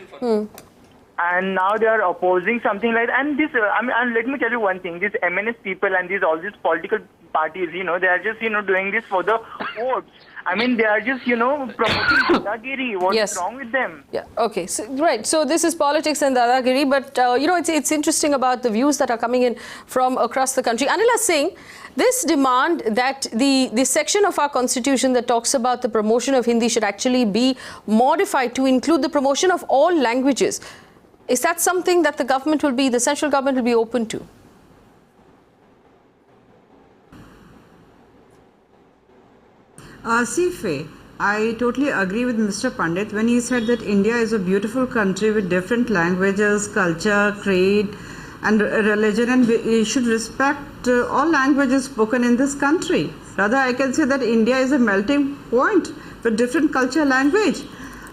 And now they are opposing something like that. And this, and let me tell you one thing: these MNS people and all these political parties, they are just, doing this for the votes. I mean, they are just, promoting Dadagiri. What's wrong with them? Yeah. Okay. So, right. So this is politics and Dadagiri, but it's interesting about the views that are coming in from across the country. Anila Singh, this demand that the section of our constitution that talks about the promotion of Hindi should actually be modified to include the promotion of all languages. Is that something that the central government will be open to? Sife, I totally agree with Mr. Pandit when he said that India is a beautiful country with different languages, culture, creed and religion, and we should respect all languages spoken in this country. Rather, I can say that India is a melting point with different culture, language.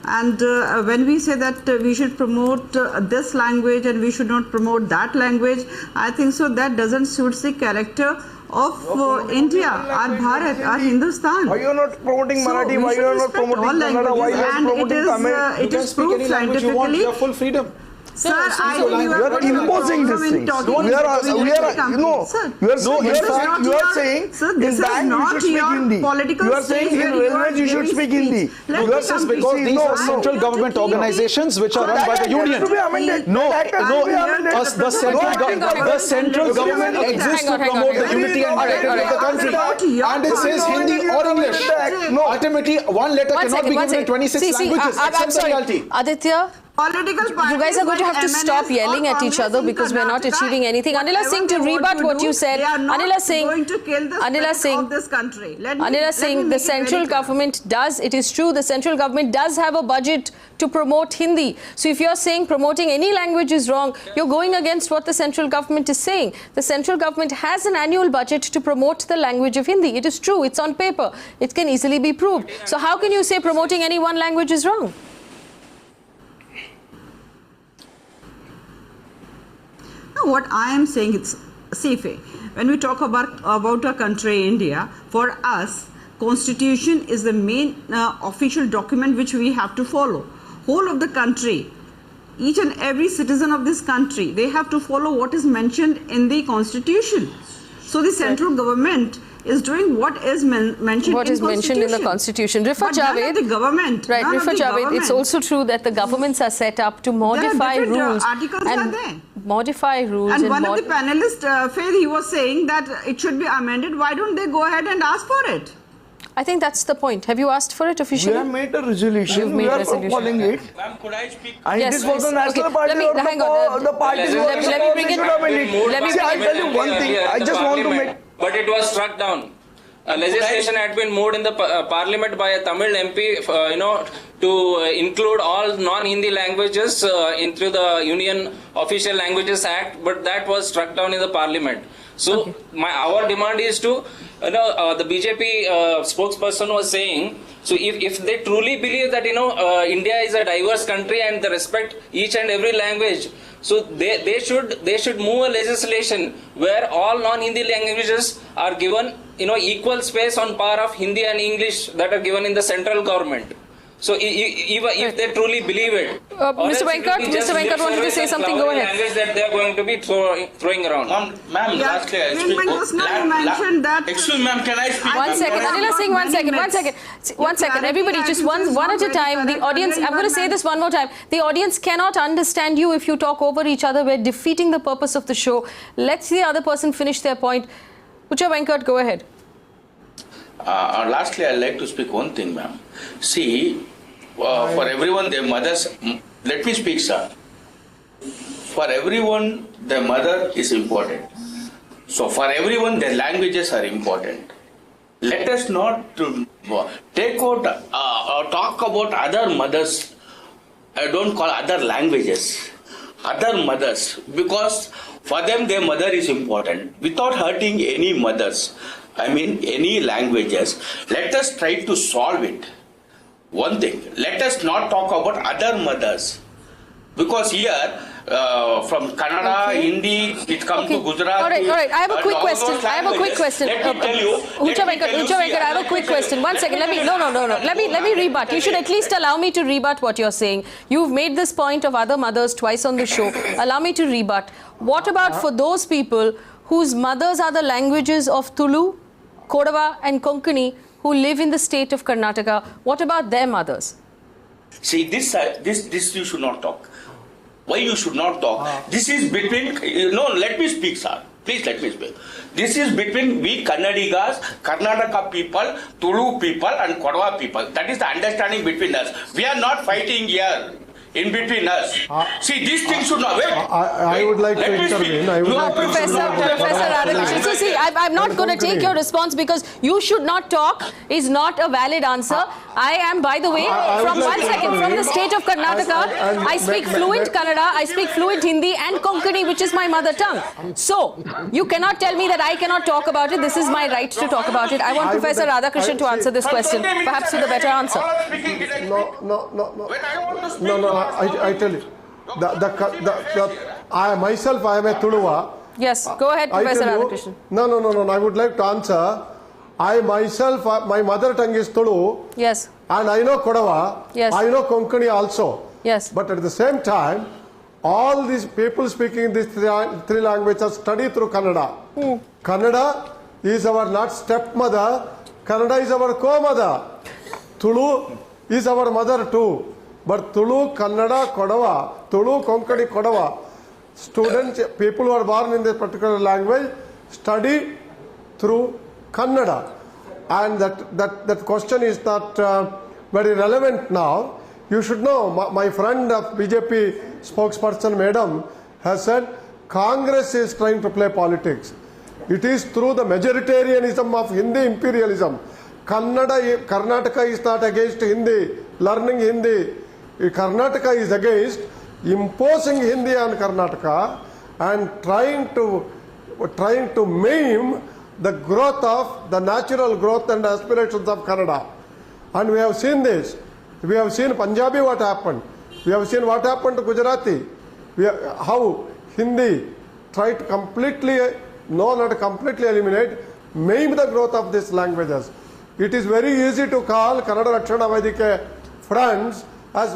And when we say that we should promote this language and we should not promote that language, I think so that doesn't suit the character of India, our Bharat, our Hindustan. Why you are not promoting Marathi? Why you are not promoting Kannada? Why you are promoting Tamil? It is proved scientifically. You have full freedom. Sir, I think you are imposing these things. You are saying in bank you should speak Hindi. You are saying in railways you should speak Hindi. This is because these are central government organizations which are run by the union. The central government exists to promote the unity and integrity of the country. And it says Hindi or English. Ultimately, one letter cannot be given in 26 languages. I'm sorry, Aditya. You guys are going to have to stop yelling at each other because we're not achieving anything. Anila Singh, to rebut what you said, Anila Singh, the central government does, it is true, the central government does have a budget to promote Hindi. So if you're saying promoting any language is wrong, you're going against what the central government is saying. The central government has an annual budget to promote the language of Hindi. It is true, it's on paper. It can easily be proved. So how can you say promoting any one language is wrong? What I am saying is, safe. When we talk about our country, India, for us, Constitution is the main official document which we have to follow. Whole of the country, each and every citizen of this country, they have to follow what is mentioned in the Constitution. So the central government is doing what is mentioned in the Constitution. Rifat Jawaid, the government. Right, Rifat Jawaid, it's also true that the governments are set up to modify rules. Articles are there. Modify rules. And one of the panelists, he was saying that it should be amended. Why don't they go ahead and ask for it? I think that's the point. Have you asked for it officially? We have made a resolution. We are following it. Ma'am, could I speak? And it is for the National Party or the party. Let me bring it. I'll tell you one thing. I just want to make... But it was struck down. Legislation had been moved in the parliament by a Tamil MP, to include all non-Hindi languages into the Union Official Languages Act, but that was struck down in the parliament. So our demand is to, the BJP spokesperson was saying, so if they truly believe that India is a diverse country and they respect each and every language, so they should move a legislation where all non-Hindi languages are given equal space on par of Hindi and English that are given in the central government. So if they truly believe it, Mr. Venkat wanted to say something. Go ahead. Language that they are going to be throwing around. Ma'am, lastly, I speak. Excuse me, ma'am, can I speak? One second, Anila Singh, one second. Everybody, just one at a time. The audience, I'm going to say this one more time. The audience cannot understand you if you talk over each other. We're defeating the purpose of the show. Let the other person finish their point. Pucha Venkat, go ahead. Lastly, I'd like to speak one thing, ma'am. See, for everyone, their mothers, let me speak, sir. For everyone, their mother is important. So for everyone, their languages are important. Let us not take out or talk about other mothers. I don't call other languages, other mothers, because for them, their mother is important. Without hurting any mothers, any languages, let us try to solve it. One thing, let us not talk about other mothers, because here from Kannada, Hindi, it comes to Gujarati. All right. I have a quick question. Let me tell you. Ucha Venkat, I have a quick question. 1 second. Let me rebut. You should at least allow me to rebut what you're saying. You've made this point of other mothers twice on the show. Allow me to rebut. What about for those people whose mothers are the languages of Tulu, Kodava and Konkani, who live in the state of Karnataka? What about their mothers? See, this you should not talk. Why you should not talk? This is between, let me speak, sir. Please let me speak. This is between we Kannadigas, Karnataka people, Tulu people and Kodava people. That is the understanding between us. We are not fighting here. In between us. See, these things should not... Wait. I would like to intervene. Professor Radhakrishnan. So see, I'm not going to take your response because you should not talk is not a valid answer. I am, by the way, from the state of Karnataka, I speak fluent Kannada, I speak fluent Hindi and Konkani, which is my mother tongue. So, you cannot tell me that I cannot talk about it. This is my right to talk about it. I want Professor Radhakrishnan to answer this question, perhaps with a better answer. No, I tell you, I myself am a Tuluva. Yes, go ahead, Professor Radhakrishnan. No, I would like to answer. I myself, my mother tongue is Tulu. Yes. And I know Kodava. Yes. I know Konkani also. Yes. But at the same time, all these people speaking these three languages study through Kannada. Kannada is our not stepmother, Kannada is our co-mother. Tulu is our mother too. But Tulu, Kannada, Kodava, Tulu, Konkani, Kodava, students, people who are born in this particular language study through Kannada. And that question is not very relevant now. You should know, my friend of BJP spokesperson, madam, has said Congress is trying to play politics. It is through the majoritarianism of Hindi imperialism. Karnataka is not against Hindi, learning Hindi. Karnataka is against imposing Hindi on Karnataka and trying to maim the growth of the natural growth and aspirations of Kannada. And we have seen this. We have seen Punjabi what happened. We have seen what happened to Gujarati. How Hindi tried to completely, no, not completely eliminate, maim the growth of these languages. It is very easy to call Karnataka Rakshaka Vedike friends as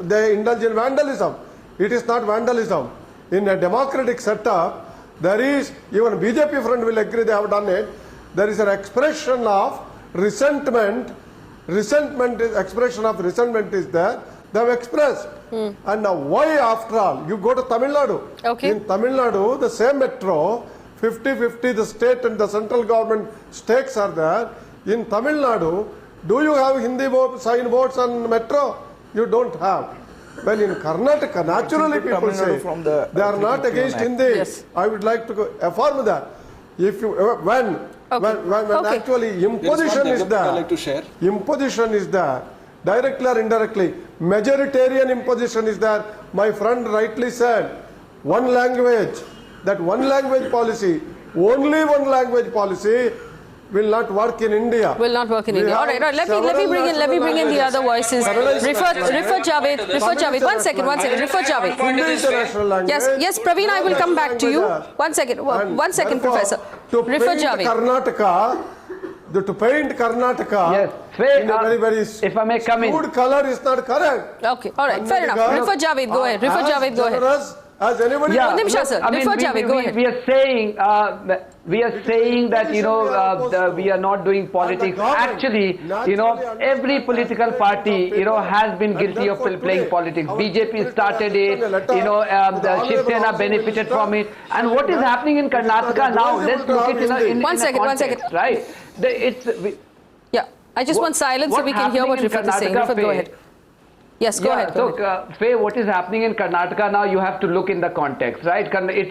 they indulge in vandalism. It is not vandalism. In a democratic setup, there is, even BJP friend will agree they have done it, there is an expression of resentment. Expression of resentment is there. They have expressed. And now why after all? You go to Tamil Nadu. Okay. In Tamil Nadu, the same metro, 50-50, the state and the central government stakes are there. In Tamil Nadu, do you have Hindi signboards on metro? You don't have. Well, in Karnataka, naturally people say they are not against Hindi. Yes. I would like to affirm that. If you when actually imposition is there, imposition is there, directly or indirectly, majoritarian imposition is there. My friend rightly said, one language, that one language policy, only one language policy will not work in India. Will not work in India. All right. Let me bring in the other voices. Rifat Jawaid. One second. Rifat Jawaid. Yes, Praveen, I will come back to you. One second, Professor. Rifat Jawaid. To paint Karnataka, yes, in a very if I may come in, food color is not correct. Okay, all right, fair enough. Rifat Jawaid, go ahead. As anybody, we are saying that we are not doing politics. Actually, every political party has been guilty of playing politics. BJP started it. The Shiv Sena benefited from it. And what is happening in Karnataka now? Let's look at it in one second. Right? I just want silence so we can hear what Rifat is saying. Rifat, go ahead. Yes, go ahead. So, Faye, what is happening in Karnataka now, you have to look in the context, right?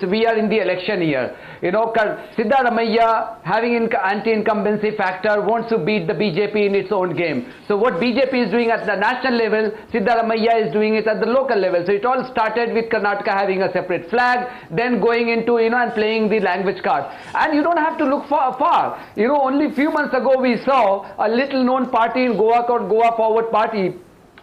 We are in the election year. Siddaramaiah, having an anti-incumbency factor, wants to beat the BJP in its own game. So what BJP is doing at the national level, Siddaramaiah is doing it at the local level. So it all started with Karnataka having a separate flag, then going into, and playing the language card. And you don't have to look far. Only a few months ago we saw a little known party in Goa called Goa Forward Party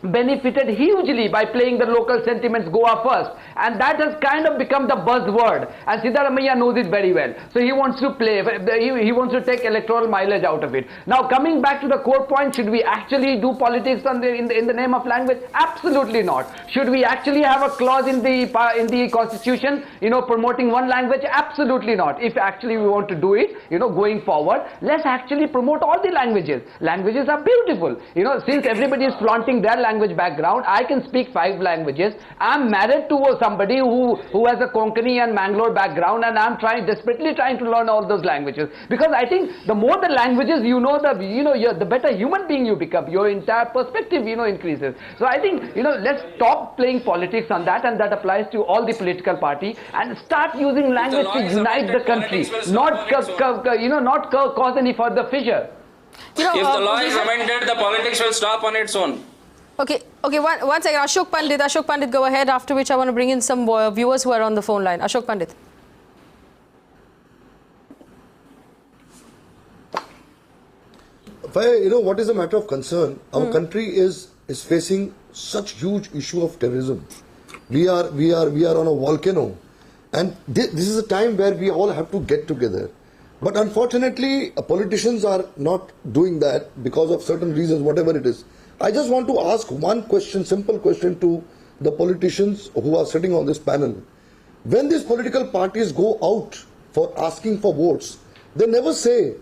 benefited hugely by playing the local sentiments Goa first, and that has kind of become the buzzword, and Siddaramaiah knows it very well. So he wants to play, he wants to take electoral mileage out of it. Now coming back to the core point, should we actually do politics in the name of language? Absolutely not. Should we actually have a clause in the constitution, promoting one language? Absolutely not. If actually we want to do it, going forward, let's actually promote all the languages. Languages are beautiful. Since everybody is flaunting their language background, I can speak 5 languages. I'm married to somebody who has a Konkani and Mangalore background, and I'm desperately trying to learn all those languages, because I think the more the languages the better human being you become. Your entire perspective increases. So I think let's stop playing politics on that, and that applies to all the political party, and start using language to unite the country, not cause any further fissure. If the law is amended, the politics will stop on its own. Okay, one second. Ashoke Pandit, go ahead, after which I want to bring in some viewers who are on the phone line. Ashoke Pandit. What is a matter of concern? Our country is facing such huge issue of terrorism. We are on a volcano, and this is a time where we all have to get together. But unfortunately, politicians are not doing that because of certain reasons, whatever it is. I just want to ask one question, simple question to the politicians who are sitting on this panel, when these political parties go out for asking for votes, they never say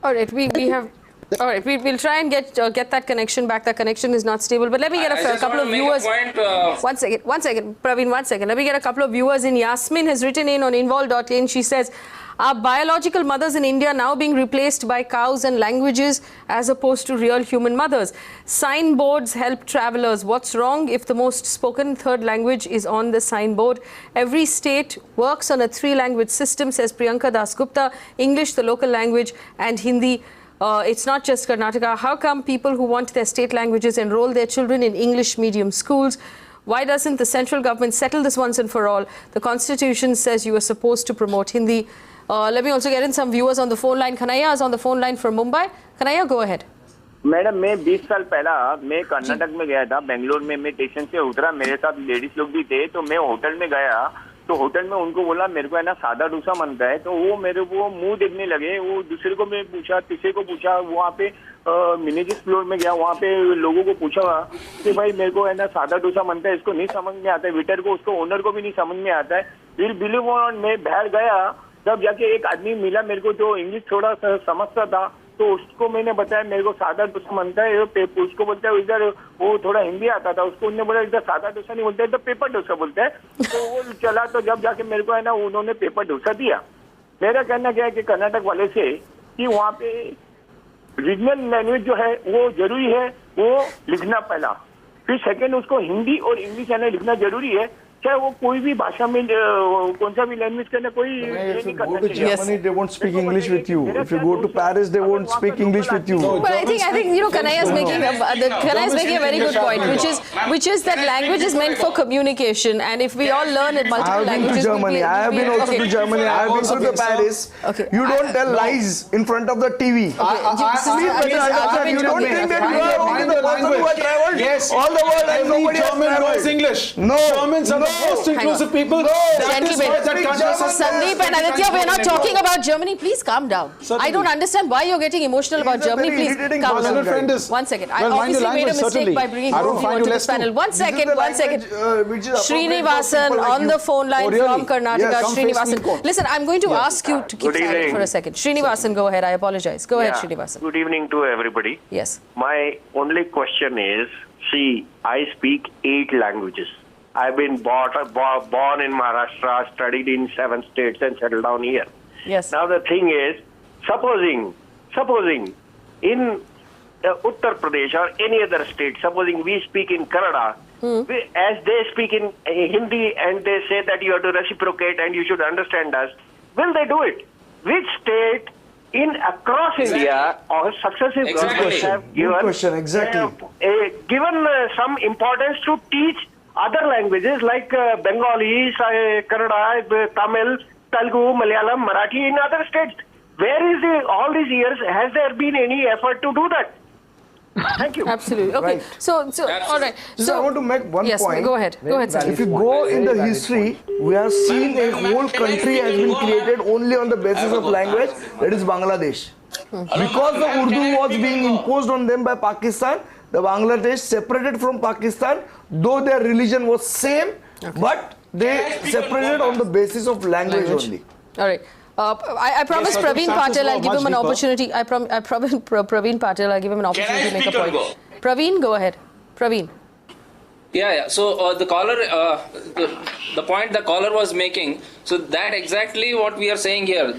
all right, we have. All right, we'll try and get that connection back. That connection is not stable. But let me get a couple of viewers. One second, Praveen, one second. Let me get a couple of viewers in. Yasmin has written in on involve.in. She says, are biological mothers in India now being replaced by cows and languages as opposed to real human mothers? Signboards help travelers. What's wrong if the most spoken third language is on the signboard? Every state works on a 3-language system, says Priyanka Das Gupta. English, the local language, and Hindi. It's not just Karnataka. How come people who want their state languages enroll their children in English medium schools? Why doesn't the central government settle this once and for all? The constitution says you are supposed to promote Hindi. Let me also get in some viewers on the phone line. Kanaya is on the phone line from Mumbai. Kanaya, go ahead. Madam मैं 20 साल पहला मैं कर्नाटक में गया था, बेंगलोर में मैं station से उतरा, मेरे साथ लेडीज लोग भी थे, तो मैं होटल में गया, तो होटल में उनको बोला मेरे को है ना सादा डोसा बनता है, तो वो मेरे को मुंह देखने लगे, वो दूसरे को मैं पूछा, तीसरे को पूछा, वहाँ पे मिनेजिस फ्लोर में गया, वहाँ पे लोगों को पूछा कि भाई मेरे को है ना सादा डोसा बनता है, इसको नहीं समझ में आता है, वेटर को उसको ओनर को भी नहीं समझ में आता है, फिर बिलीव ऑन मैं बाहर गया, तब जाके एक आदमी मिला मेरे को जो इंग्लिश थोड़ा सा समझता था, तो उसको मैंने बताया मेरे को सादा डोसा बनता है, उसको बोलता है इधर वो थोड़ा हिंदी आता था, उसको उन्होंने बोला इधर सादा डोसा नहीं बोलता है, तो पेपर डोसा बोलता है, तो वो चला, तो जब जाके मेरे को है ना उन्होंने पेपर डोसा दिया। मेरा कहना क्या है कि कर्नाटक वाले से कि वहाँ पे रीजनल लैंग्वेज जो है वो जरूरी है, वो लिखना पहला, फिर सेकेंड उसको हिंदी और इंग्लिश है ना लिखना जरूरी है, चाहे वो कोई भी भाषा में कौन सा भी लैंग्वेज करना कोई नहीं करना चाहिए। Germany, they won't speak English with you. If you go to Paris, they won't speak English with you. But I think you know Kanaya is making a very good point, which is that language is meant for communication, and if we all learn in multiple languages, I have been also to Germany. I have been to Paris. You don't tell lies in front of the TV. You don't think that you are only the person who has traveled all the world and nobody has traveled. English. No, Germans are the most inclusive people. Sandeep and Aditya, we are not talking about Germany. Please calm down. I don't understand why you're getting emotional about Germany. Please calm down. One second. I obviously made a mistake by bringing both of you onto this panel. One second. Srinivasan on the phone line from Karnataka. Srinivasan. Listen, I'm going to ask you to keep silent for a second. Srinivasan, go ahead. I apologize. Go ahead, Srinivasan. Good evening to everybody. Yes. My only question is, see, I speak 8 languages. I've been born in Maharashtra, studied in 7 states and settled down here. Yes. Now the thing is, supposing in Uttar Pradesh or any other state, supposing we speak in Kannada, as they speak in Hindi and they say that you have to reciprocate and you should understand us, will they do it? Which state across India or successive governments have given some importance to teach other languages like Bengali, Kannada, Tamil, Telugu, Malayalam, Marathi in other states? Where is all these years, has there been any effort to do that? Thank you. Absolutely. Okay. Right. So all right. So I want to make one point. Go ahead. Go ahead, sir. If you go in the history, we have seen a whole country has been created only on the basis of language, that is Bangladesh. Because the Urdu was being imposed on them by Pakistan, the Bangladesh separated from Pakistan, though their religion was same, but they separated on the basis of language only. All right. I promise Praveen Pathak, I'll give him an opportunity. I promise Praveen Pathak, I'll give him an opportunity to make a point. Praveen, go ahead. Praveen. Yeah. So the caller, the point the caller was making, so that exactly what we are saying here.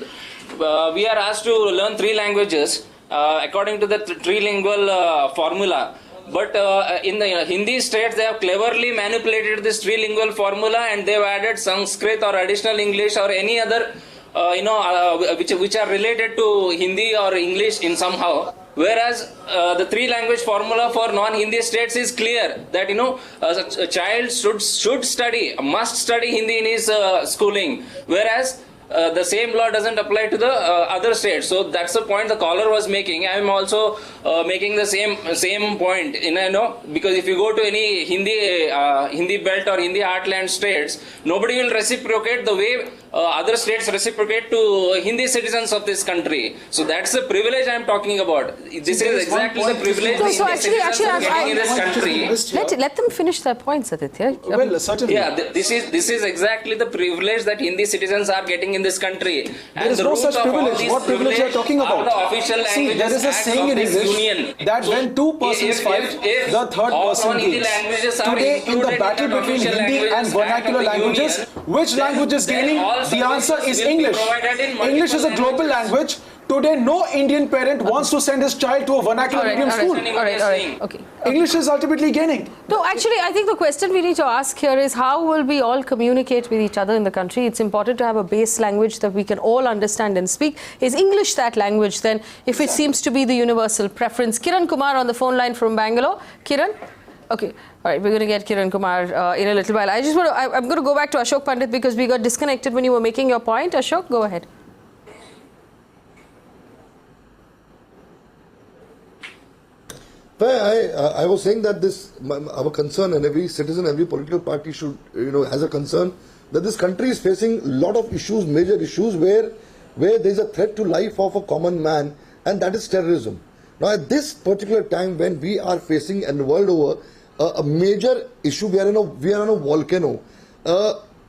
We are asked to learn 3 languages according to the trilingual formula. But in the Hindi states, they have cleverly manipulated this trilingual formula and they have added Sanskrit or additional English or any other which are related to Hindi or English in somehow, whereas the 3-language formula for non-Hindi states is clear that a child should study, must study Hindi in his schooling, whereas the same law doesn't apply to the other states. So that's the point the caller was making. I am also making the same point. Because if you go to any Hindi belt or Hindi heartland states, nobody will reciprocate the way other states reciprocate to Hindi citizens of this country. So that's the privilege I am talking about. This is exactly the privilege the Hindi citizens are getting in this country. Let them finish their points, Aditya. Well, certainly. Yeah, this is exactly the privilege that Hindi citizens are getting in this country. There is no such privilege. What privilege are you talking about? The official See, there is a saying in English that when two persons fight, the third person gains. Today, in the battle between Hindi and vernacular languages, which language is gaining? The answer is English. English is a global language. Today, no Indian parent wants to send his child to a vernacular medium school. Okay. English is ultimately gaining. No, actually, I think the question we need to ask here is how will we all communicate with each other in the country? It's important to have a base language that we can all understand and speak. Is English that language then, if it seems to be the universal preference? Kiran Kumar on the phone line from Bangalore. Kiran? Okay. All right, we're going to get Kiran Kumar in a little while. I'm going to go back to Ashoke Pandit because we got disconnected when you were making your point. Ashok, go ahead. I was saying that our concern, and every citizen, every political party should, has a concern that this country is facing a lot of issues, major issues, where there is a threat to life of a common man, and that is terrorism. Now, at this particular time, when we are facing, and the world over, a major issue, we are on a volcano.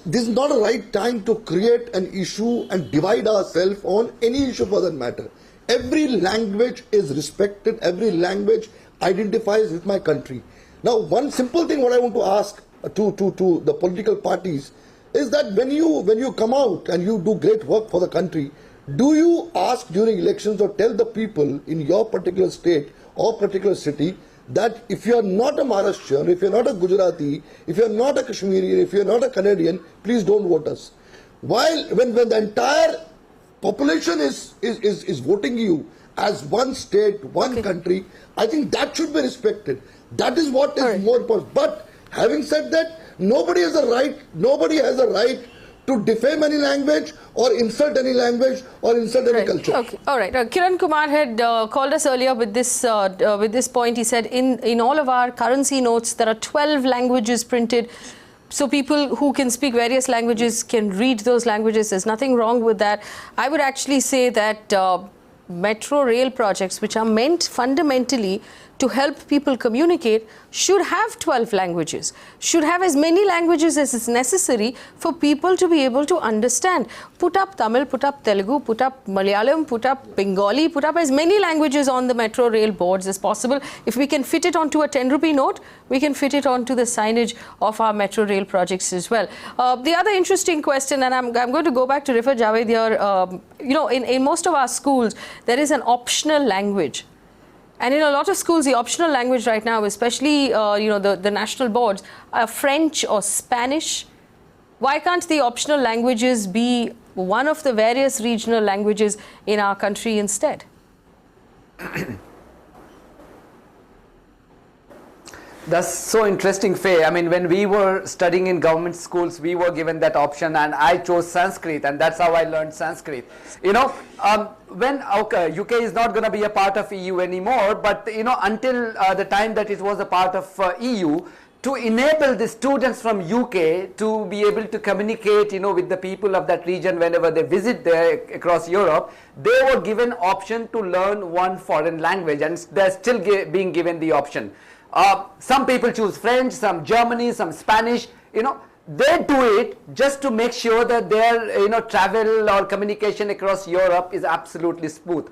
This is not a right time to create an issue and divide ourselves on any issue for that matter. Every language is respected. Every language identifies with my country. Now, one simple thing what I want to ask to the political parties is that when you come out and you do great work for the country, do you ask during elections or tell the people in your particular state or particular city that if you are not a Maharashtrian, if you are not a Gujarati, if you are not a Kashmiri, if you are not a Canadian, please don't vote us. While when the entire population is voting you as one state, one country, I think that should be respected. That is what is more important. But having said that, nobody has a right to defame any language or insult any language or insult any culture. Okay, all right. Kiran Kumar had called us earlier with this point. He said in all of our currency notes there are 12 languages printed. So people who can speak various languages can read those languages. There's nothing wrong with that. I would actually say that metro rail projects, which are meant fundamentally to help people communicate, should have 12 languages, should have as many languages as is necessary for people to be able to understand. Put up Tamil, put up Telugu, put up Malayalam, put up Bengali, put up as many languages on the metro rail boards as possible. If we can fit it onto a 10 rupee note, we can fit it onto the signage of our metro rail projects as well. The other interesting question, and I'm going to go back to Rifat Jawaid here, in most of our schools, there is an optional language. And in a lot of schools, the optional language right now, especially the national boards, are French or Spanish. Why can't the optional languages be one of the various regional languages in our country instead? That's so interesting, Faye. I mean, when we were studying in government schools, we were given that option, and I chose Sanskrit, and that's how I learned Sanskrit. When UK is not going to be a part of EU anymore, but until the time that it was a part of EU, to enable the students from UK to be able to communicate, with the people of that region whenever they visit there across Europe, they were given option to learn one foreign language, and they're still being given the option. Some people choose French, some Germany, some Spanish, they do it just to make sure that their, travel or communication across Europe is absolutely smooth.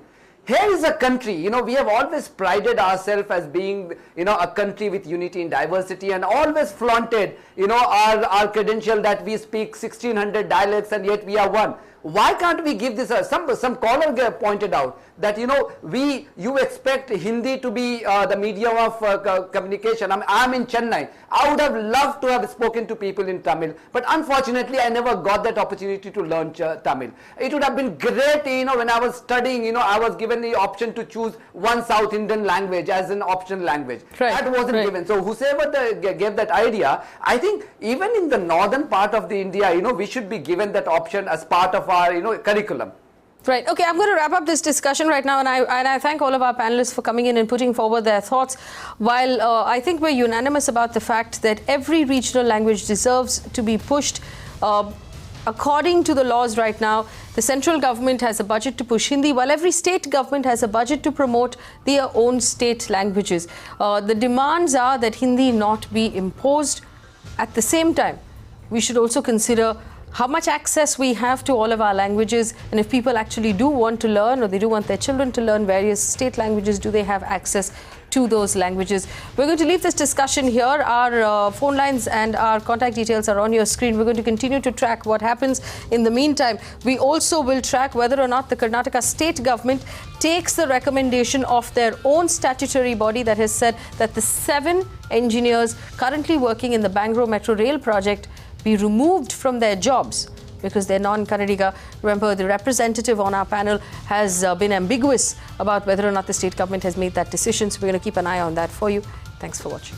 Here is a country, we have always prided ourselves as being, a country with unity and diversity, and always flaunted, our credential that we speak 1600 dialects and yet we are one. Why can't we give this? Some caller pointed out that you expect Hindi to be the medium of communication. I'm in Chennai. I would have loved to have spoken to people in Tamil, but unfortunately I never got that opportunity to learn Tamil. It would have been great, when I was studying, I was given the option to choose one South Indian language as an optional language. That wasn't given. So whoever gave that idea, I think even in the northern part of the India, we should be given that option as part of our curriculum. Right. Okay, I'm going to wrap up this discussion right now, and I thank all of our panelists for coming in and putting forward their thoughts. While I think we're unanimous about the fact that every regional language deserves to be pushed, according to the laws right now, the central government has a budget to push Hindi, while every state government has a budget to promote their own state languages. The demands are that Hindi not be imposed. At the same time, we should also consider how much access we have to all of our languages, and if people actually do want to learn, or they do want their children to learn various state languages, do they have access to those languages? We're going to leave this discussion here. Our phone lines and our contact details are on your screen. We're going to continue to track what happens. In the meantime, we also will track whether or not the Karnataka state government takes the recommendation of their own statutory body that has said that the 7 engineers currently working in the Bangalore Metro Rail project be removed from their jobs because they're non-Kannadiga. Remember, the representative on our panel has been ambiguous about whether or not the state government has made that decision. So we're going to keep an eye on that for you. Thanks for watching.